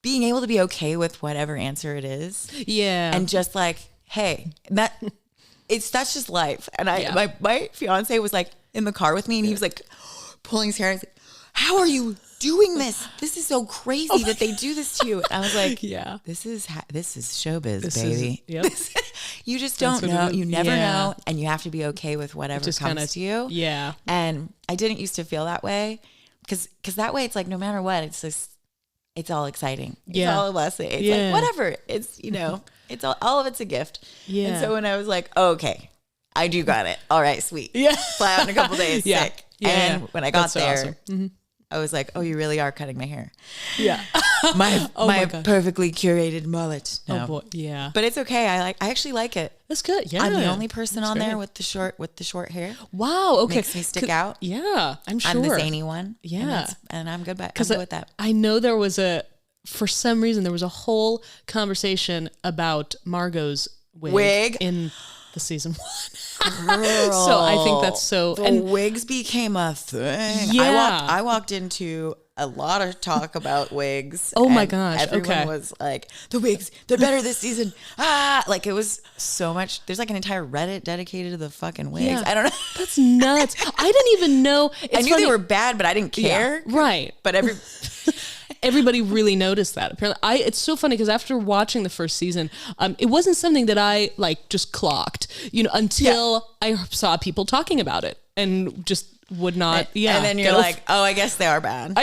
being able to be okay with whatever answer it is. Yeah. And just like, hey, that's just life. And my fiance was like in the car with me and he was like pulling his hair and he's like, how are you doing this? This is so crazy that they do this to you. And I was like, this is showbiz, baby. You just don't know. You never know. And you have to be okay with whatever comes to you. Yeah. And I didn't used to feel that way because that way it's like, no matter what, it's just, it's all exciting. It's all a blessing. It's like, whatever. It's, it's all of it's a gift. Yeah. And so when I was like, okay, I do got it. All right, sweet. Yeah. Fly out in a couple days, sick. Yeah. And when I got there, awesome. Mm-hmm. I was like, oh, you really are cutting my hair. Yeah. my perfectly curated mullet. No. Oh boy. Yeah. But it's okay. I actually like it. That's good. Yeah. I'm the only person on there with the short hair. Wow. Okay. Makes me stick out. Yeah. I'm sure. I'm the zany one. Yeah. And I'm good with that. I know for some reason, there was a whole conversation about Margot's wig in the season 1. Girl, so I think that's so. And wigs became a thing. Yeah. I walked into a lot of talk about wigs. Oh my gosh. Everyone was like, the wigs, they're better this season. Like it was so much. There's like an entire Reddit dedicated to the fucking wigs. Yeah. I don't know. That's nuts. I didn't even know. I knew they were bad, but I didn't care. Yeah, right. But everybody really noticed that. Apparently, it's so funny because after watching the first season, it wasn't something that I like just clocked, until I saw people talking about it and just would not. And then you're like, oh, I guess they are bad.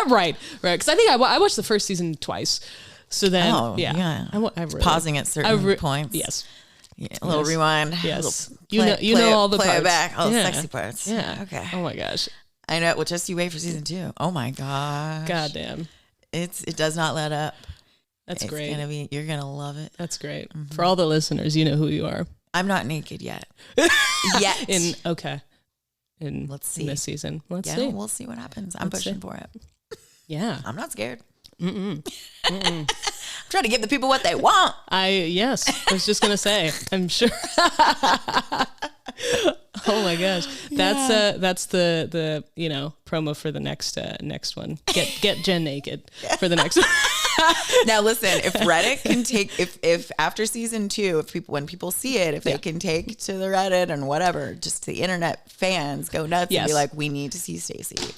Right. Because I think I watched the first season twice. So then, I really, pausing at certain points. Yes. Yeah, a little rewind. Yes. You know all the play parts. It back. All the sexy parts. Yeah. Okay. Oh my gosh. I know. Well, just you wait for season 2. Oh my gosh. Goddamn. It does not let up. That's great. You're gonna love it. That's great. Mm-hmm. For all the listeners, you know who you are. I'm not naked yet. Let's see. In this season. Let's see. We'll see what happens. I'm pushing for it. Yeah. I'm not scared. Try to give the people what they want. Yes, I was just gonna say, I'm sure. Oh my gosh, that's the promo for the next one. Get Jen naked for the next one. Now listen, if Reddit can take, if after season 2, when people see it, if they can take to the Reddit and whatever, just the internet fans go nuts and be like, we need to see Stacey.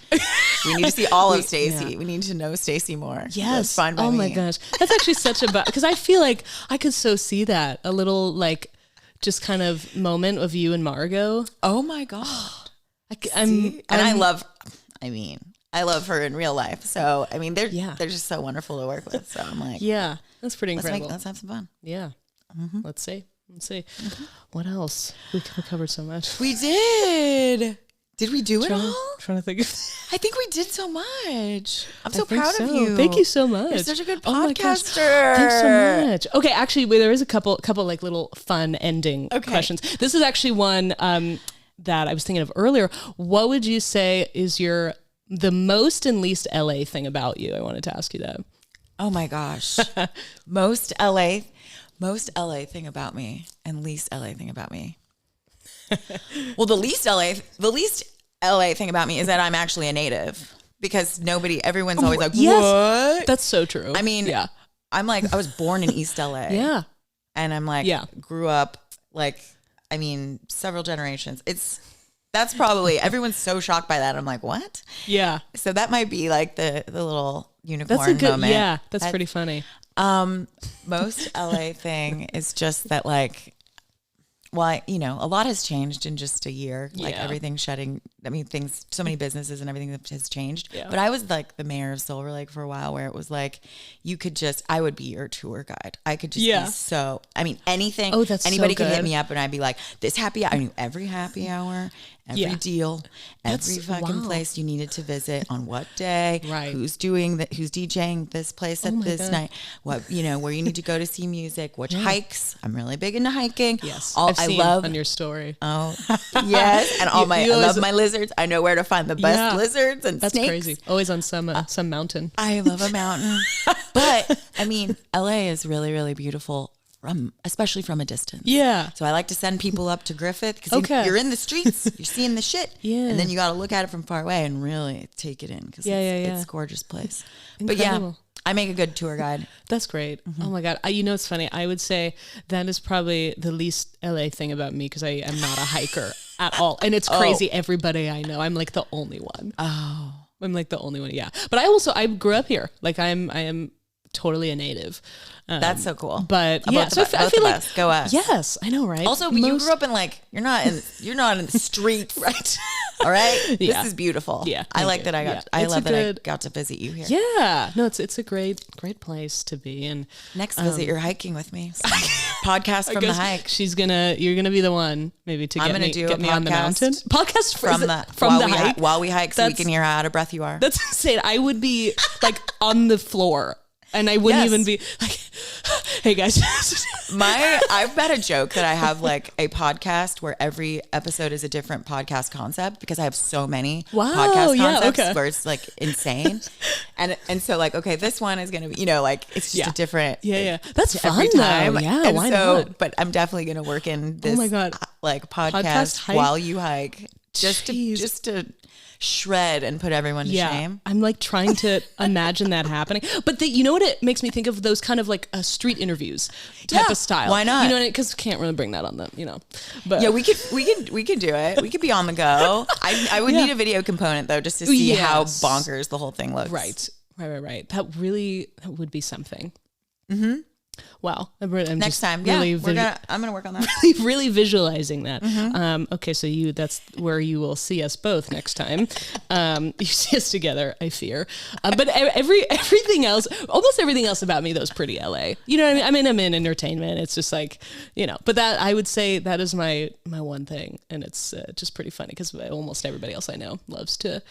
We need to see all of Stacey. We need to know Stacey more. Yes. That's fine by me. My gosh, that's actually such a because I feel like I could so see that a little like just kind of moment of you and Margot. Oh my god. I love her in real life. So, I mean, they're just so wonderful to work with. So I'm like, yeah, that's pretty incredible. Let's have some fun. Yeah. Mm-hmm. Let's see. Mm-hmm. What else? We covered so much. We did. Did we do it all? Trying to think. I think we did so much. I'm so proud of you. Thank you so much. You're such a good podcaster. Oh my gosh. Thanks so much. Okay, actually, there is a couple like little fun ending questions. This is actually one that I was thinking of earlier. What would you say is the most and least LA thing about you? I wanted to ask you that. Oh my gosh. Most LA thing about me and least LA thing about me. Well, the least LA thing about me is that I'm actually a native, because everyone's always like, what? That's so true. I mean, I'm like, I was born in East LA. Yeah. And I'm like, grew up several generations. That's probably, everyone's so shocked by that. I'm like, what? Yeah. So that might be like the little unicorn moment. Yeah, that's pretty funny. Most LA thing is just that, like, well, a lot has changed in just a year. Like everything's shutting. I mean, so many businesses and everything has changed. Yeah. But I was like the mayor of Silver Lake for a while, where it was like, I would be your tour guide. I could just be anything. Oh, that's anybody could hit me up and I'd be like, this happy hour. I knew every happy hour, every deal, every fucking place you needed to visit on what day, right? Who's doing that? Who's DJing this place at this night? What, where you need to go to see music, which hikes. I'm really big into hiking. Yes. I love on your story. Oh, yes. And I love my lizards. I know where to find the best lizards and that's snakes. Crazy. Always on some mountain. I love a mountain. But I mean, LA is really, really beautiful especially from a distance. Yeah. So I like to send people up to Griffith, because you're in the streets, you're seeing the shit. Yeah. And then you got to look at it from far away and really take it in, because it's a gorgeous place. Incredible. But I make a good tour guide. That's great. Mm-hmm. Oh my God. It's funny. I would say that is probably the least LA thing about me, because I am not a hiker at all. And it's crazy. Everybody I know, I'm like the only one. Oh. I'm like the only one. Yeah. But I grew up here. Like I am totally a native. That's so cool. But I feel like go us. Yes, I know, right? Also, you grew up in you're not in the streets, right? All right. This is beautiful. Yeah, I like that. I got to visit you here. Yeah, no, it's a great place to be. And next visit, you're hiking with me. So podcast from the hike. You're gonna be the one maybe to get me on the mountain. Podcast from the hike while we hike, so we can hear how out of breath you are. That's insane. I would be like on the floor. And I wouldn't even be like, hey guys. I've got a joke that I have like a podcast where every episode is a different podcast concept, because I have so many podcast concepts where it's like insane. And so like, this one is going to be, it's just a different. Yeah. That's fun every time. Though. Yeah. And why not? But I'm definitely going to work in this like podcast while you hike, just to shred and put everyone to shame. I'm like trying to imagine that happening. But you know what it makes me think of? Those kind of like street interviews type of style. Why not? Because we can't really bring that on them, But yeah, we could do it. We could be on the go. I would need a video component though, just to see how bonkers the whole thing looks. Right. That would be something. Mm-hmm. Wow. Next time. I'm going to work on that. Really visualizing that. Mm-hmm. Okay. So that's where you will see us both next time. You see us together, I fear. But everything else, almost everything else about me, though, is pretty LA. You know what I mean? I'm in entertainment. It's just like, but that I would say that is my one thing. And it's just pretty funny, because almost everybody else I know loves to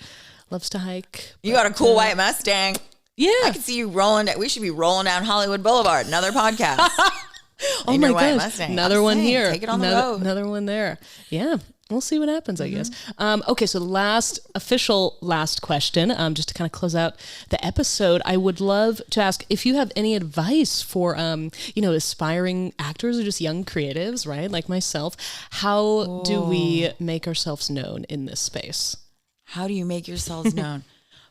hike. You got a cool white Mustang. Yeah. I can see you rolling. We should be rolling down Hollywood Boulevard. Another podcast. Oh my gosh. Another one here. Take it on the road. Another one there. Yeah. we'll see what happens, I guess. Okay, so last question, just to kind of close out the episode, I would love to ask if you have any advice for, aspiring actors or just young creatives, right? Like myself. How do we make ourselves known in this space? How do you make yourselves known?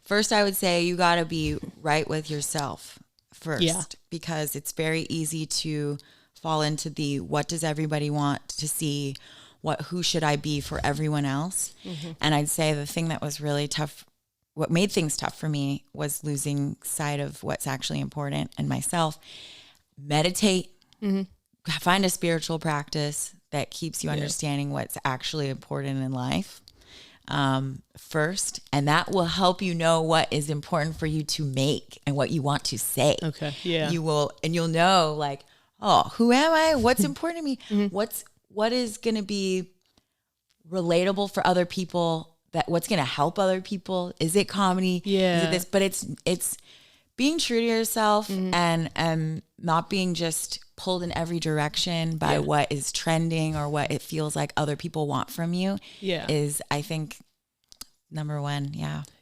First, I would say you got to be right with yourself first, because it's very easy to fall into the what does everybody want to see, who should I be for everyone else. And I'd say the thing that was really tough, what made things tough for me, was losing sight of what's actually important and myself. Meditate, find a spiritual practice that keeps you understanding what's actually important in life first, and that will help you know what is important for you to make and what you want to say. Okay. Yeah. You'll know, like, oh, who am I? What's important to me? What is going to be relatable for other people? What's going to help other people? Is it comedy? Yeah. Is it this? But it's being true to yourself and not being just pulled in every direction by what is trending or what it feels like other people want from you. Is, I think, number one.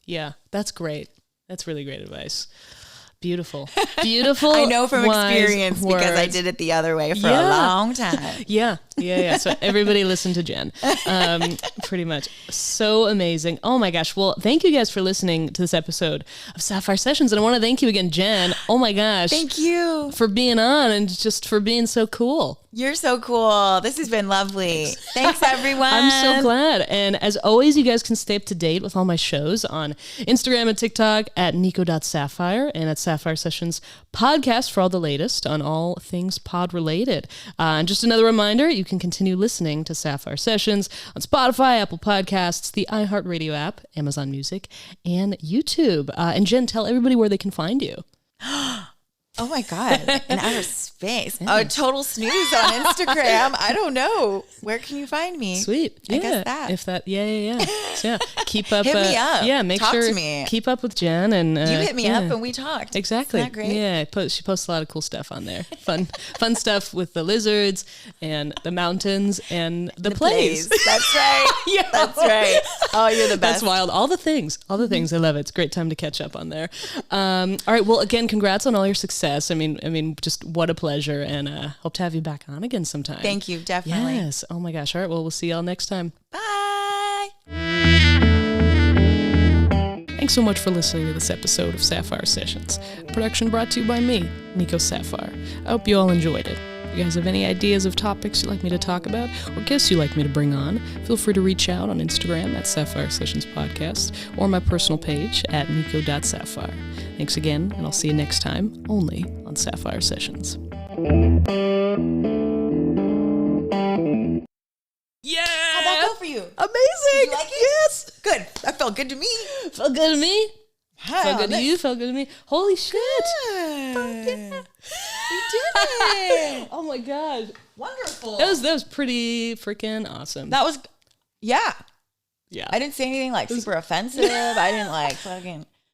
Yeah, that's great. That's really great advice. Beautiful. I know from experience words. Because I did it the other way for a long time. Yeah. So everybody listen to Jen. Pretty much. So amazing. Oh my gosh. Well, thank you guys for listening to this episode of Sapphire Sessions. And I want to thank you again, Jen. Oh my gosh. Thank you for being on and just for being so cool. You're so cool. This has been lovely. Thanks everyone. I'm so glad. And as always, you guys can stay up to date with all my shows on Instagram and TikTok at nico.sapphire and at Sapphire Sessions podcast for all the latest on all things pod related. And just another reminder, you can continue listening to Sapphire Sessions on Spotify, Apple Podcasts, the iHeartRadio app, Amazon Music, and YouTube. And Jen, tell everybody where they can find you. Oh my God, in outer space. Yeah. Total snooze on Instagram. I don't know. Where can you find me? Sweet. I guess that. If that, yeah. So yeah, keep up. Hit me up. Yeah, talk to me. Keep up with Jen. And you hit me up and we talked. Exactly. Isn't that great? Yeah, she posts a lot of cool stuff on there. Fun stuff with the lizards and the mountains and the plays. That's right. That's right. Oh, you're the best. That's wild. All the things. I love it. It's a great time to catch up on there. All right. Well, again, congrats on all your success. I mean, just what a pleasure, and hope to have you back on again sometime. Thank you, definitely. Yes. Oh my gosh. All right. Well, we'll see y'all next time. Bye. Thanks so much for listening to this episode of Sapphire Sessions. Production brought to you by me, Nico Sapphire. I hope you all enjoyed it. If you guys have any ideas of topics you'd like me to talk about or guests you'd like me to bring on, feel free to reach out on Instagram at Sapphire Sessions Podcast or my personal page at nico.sapphire. Thanks again, and I'll see you next time, only on Sapphire Sessions. Yeah! How'd that go for you? Amazing! Did you like it? Yes! Good. That felt good to me. Felt good to me? Wow, felt good to you? Felt good to me? Holy shit! Good. Yeah. You did it! Oh my god! Wonderful. That was pretty freaking awesome. That was, yeah. I didn't say anything like super offensive. I didn't like fucking.